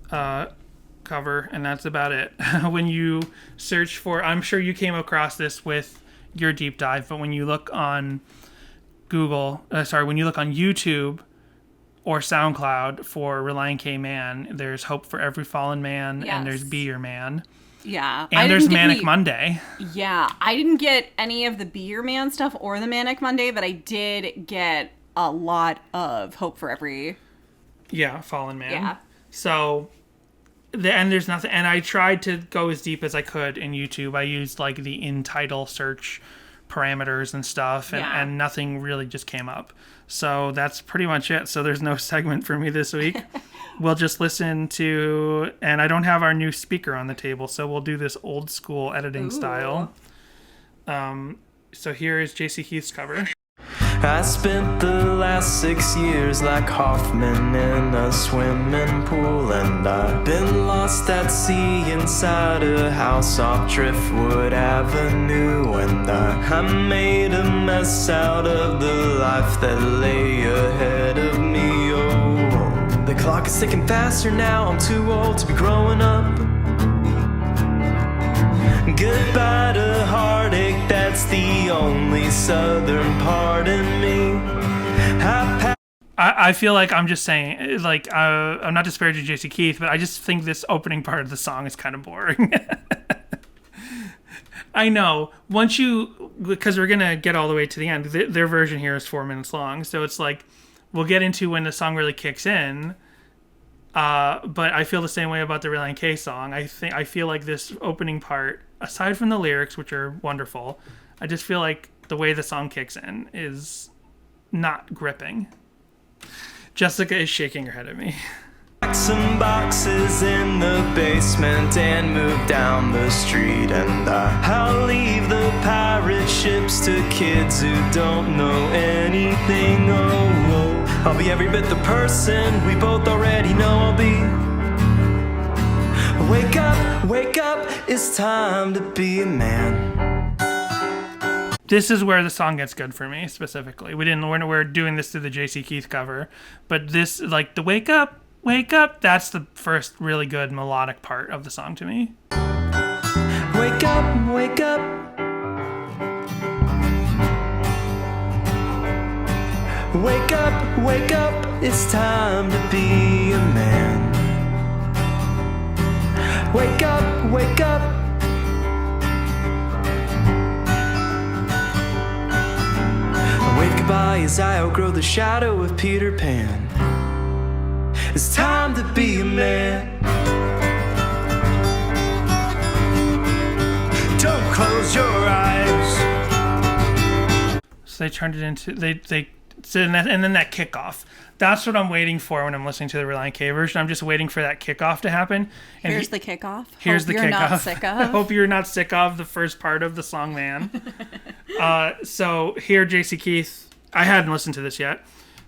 Speaker 2: cover, and that's about it. When you search for, I'm sure you came across this with your deep dive, but when you look on when you look on YouTube or SoundCloud for Relient K Man, there's Hope for Every Fallen Man, and there's Be Your Man.
Speaker 1: Yeah.
Speaker 2: And there's Manic Monday.
Speaker 1: Yeah. I didn't get any of the Be Your Man stuff or the Manic Monday, but I did get a lot of Hope for Every...
Speaker 2: Fallen Man.
Speaker 1: Yeah.
Speaker 2: So, and there's nothing... And I tried to go as deep as I could in YouTube. I used, like, the in-title search parameters and stuff, and nothing really just came up. So that's pretty much it. So there's no segment for me this week. We'll just listen to, and I don't have our new speaker on the table, so we'll do this old school editing style. So here is JC Keith's cover.
Speaker 5: I spent the last 6 years like Hoffman in a swimming pool, and I've been lost at sea inside a house off Driftwood Avenue, and I made a mess out of the life that lay ahead of me. Oh, the clock is ticking faster now, I'm too old to be growing up. Goodbye to heartache, that's the only southern part in me.
Speaker 2: I feel like I'm just saying, like, I'm not disparaging JC Keith, but I just think this opening part of the song is kind of boring. I know, because we're going to get all the way to the end, their version here is 4 minutes long, so it's like, we'll get into when the song really kicks in. But I feel the same way about the Relient K song. I feel like this opening part, aside from the lyrics, which are wonderful, I just feel like the way the song kicks in is not gripping. Jessica is shaking her head at me.
Speaker 5: Some boxes in the basement and move down the street, and I'll leave the pirate ships to kids who don't know anything. Oh, I'll be every bit the person we both already know I'll be. Wake up, it's time to be a man.
Speaker 2: This is where the song gets good for me, specifically. We're doing this through the JC Keith cover, but this, like, the wake up, that's the first really good melodic part of the song to me.
Speaker 5: Wake up, wake up. Wake up, wake up, it's time to be a man. Wake up, wake up. I wave goodbye as I outgrow the shadow of Peter Pan. It's time to be a man. Don't close your eyes.
Speaker 2: So they turned it into and then that kickoff. That's what I'm waiting for when I'm listening to the Relient K version. I'm just waiting for that kickoff to happen. And
Speaker 1: Here's the kickoff.
Speaker 2: Here's the kickoff.
Speaker 1: Not sick of.
Speaker 2: I hope you're not sick of the first part of the song, man. So here, JC Keith. I hadn't listened to this yet.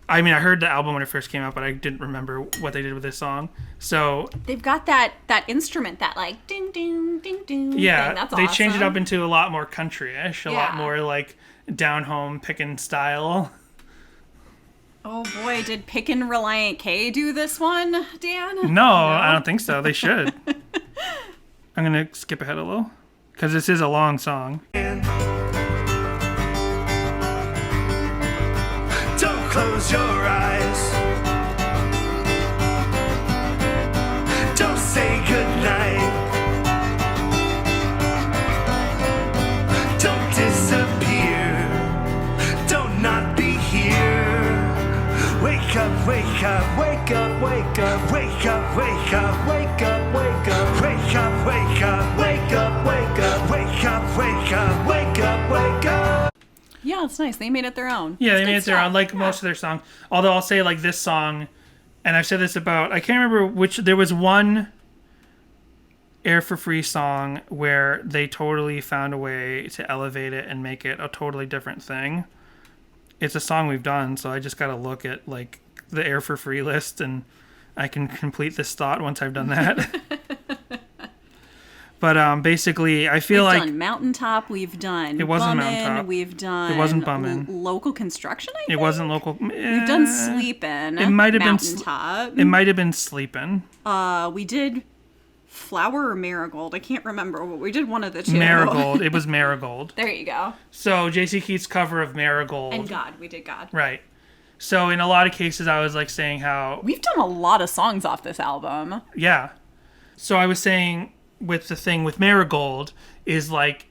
Speaker 2: I mean, I heard the album when it first came out, but I didn't remember what they did with this song. So
Speaker 1: they've got that instrument, that like ding ding ding ding.
Speaker 2: Yeah,
Speaker 1: thing. That's
Speaker 2: they
Speaker 1: awesome.
Speaker 2: changed it up into a lot more country-ish, a lot more like down home pickin' style.
Speaker 1: Oh boy, did Pickin' Relient K do this one, Dan?
Speaker 2: No, I don't think so. They should. I'm gonna skip ahead a little because this is a long song.
Speaker 5: Don't close your eyes. Don't say goodnight. Don't disappear. Don't not be here. Wake up, wake up, wake up, wake up, wake up, wake up, wake up, wake up, wake up, wake up, wake up, wake up, wake up, wake up, wake up, wake up.
Speaker 1: Yeah, it's nice. They made it their own.
Speaker 2: Yeah, they made it their own, like most of their songs. Although I'll say, like, this song, and I've said this about, I can't remember which, there was one Air for Free song where they totally found a way to elevate it and make it a totally different thing. It's a song we've done, so I just gotta look at, like, the Air for Free list, and I can complete this thought once I've done that. But basically, I feel
Speaker 1: we've
Speaker 2: like
Speaker 1: done Mountaintop, we've done
Speaker 2: it wasn't
Speaker 1: Bummin',
Speaker 2: Mountaintop.
Speaker 1: we've done
Speaker 2: It wasn't Bummin'.
Speaker 1: Local Construction, I think?
Speaker 2: It wasn't local.
Speaker 1: We've done Sleepin'.
Speaker 2: It might have
Speaker 1: Mountaintop.
Speaker 2: It might have been Sleepin'.
Speaker 1: We did Flower or Marigold. I can't remember, but we did one of the two.
Speaker 2: Marigold. It was Marigold.
Speaker 1: There you go.
Speaker 2: So JC Keith's cover of Marigold.
Speaker 1: And God, we did God.
Speaker 2: Right. So in a lot of cases, I was like saying how
Speaker 1: We've done a lot of songs off this album.
Speaker 2: yeah. So I was saying with the thing with Marigold is like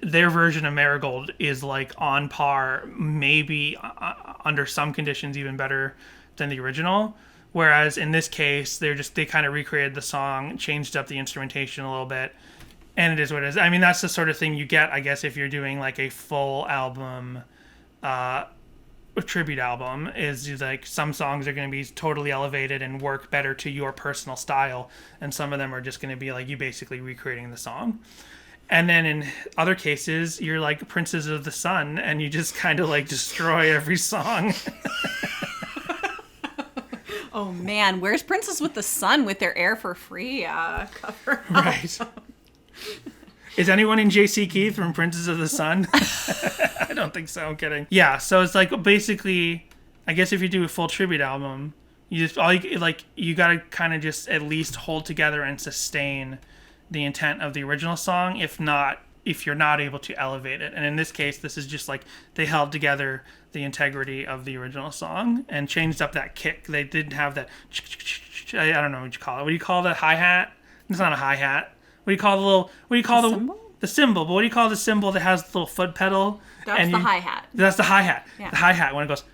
Speaker 2: their version of Marigold is like on par, maybe under some conditions even better than the original. Whereas in this case, they kind of recreated the song, changed up the instrumentation a little bit, And it is what it is. I mean, that's the sort of thing you get, I guess, if you're doing like a full album, a tribute album, is like some songs are going to be totally elevated and work better to your personal style, and some of them are just going to be like you basically recreating the song. And then in other cases, you're like Princes of the Sun, and you just kind of like destroy every song.
Speaker 1: Oh man, where's Princess with the Sun with their Air for Free cover?
Speaker 2: Right. Is anyone in J.C. Keith from Princes of the Sun? I don't think so. I'm kidding. Yeah, so it's like basically, I guess if you do a full tribute album, you gotta kind of just at least hold together and sustain the intent of the original song. If you're not able to elevate it, and in this case, this is just like they held together the integrity of the original song and changed up that kick. They didn't have that. I don't know what you call it. What do you call the hi-hat? It's not a hi-hat. What do you call the little? What do you call the
Speaker 1: cymbal?
Speaker 2: The cymbal? But what do you call the cymbal that has the little foot pedal?
Speaker 1: That's the hi-hat.
Speaker 2: That's the hi-hat.
Speaker 1: Yeah.
Speaker 2: The hi-hat when it goes.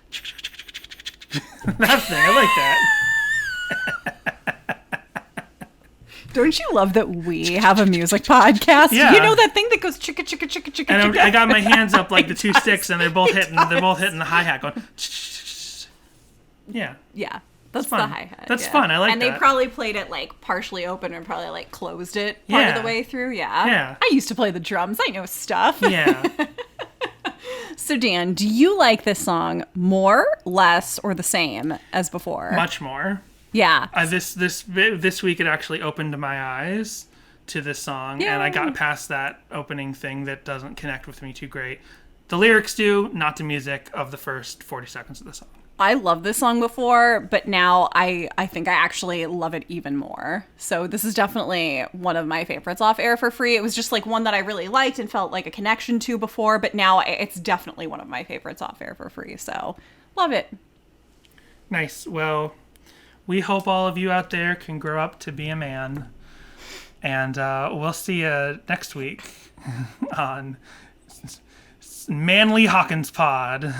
Speaker 2: That thing. I like that.
Speaker 1: Don't you love that we have a music podcast?
Speaker 2: Yeah.
Speaker 1: You know that thing that goes chicka chicka chicka chicka
Speaker 2: And
Speaker 1: chicka?
Speaker 2: I got my hands up like the two sticks, and they're both hitting the hi-hat going. Yeah.
Speaker 1: Yeah. That's
Speaker 2: fun.
Speaker 1: the hi-hat.
Speaker 2: That's fun. I like
Speaker 1: and
Speaker 2: that.
Speaker 1: they probably played it like partially open and probably like closed it part of the way through. Yeah.
Speaker 2: Yeah.
Speaker 1: I used to play the drums. I know stuff.
Speaker 2: Yeah.
Speaker 1: So Dan, do you like this song more, less, or the same as before?
Speaker 2: Much more.
Speaker 1: Yeah.
Speaker 2: This week it actually opened my eyes to this song, and I got past that opening thing that doesn't connect with me too great. The lyrics do, not the music of the first 40 seconds of the song.
Speaker 1: I loved this song before, but now I think I actually love it even more. So this is definitely one of my favorites off Air for Free. It was just like one that I really liked and felt like a connection to before, but now it's definitely one of my favorites off Air for Free. So love it.
Speaker 2: Nice. Well, we hope all of you out there can grow up to be a man. And we'll see you next week on Manly Hawkins Pod.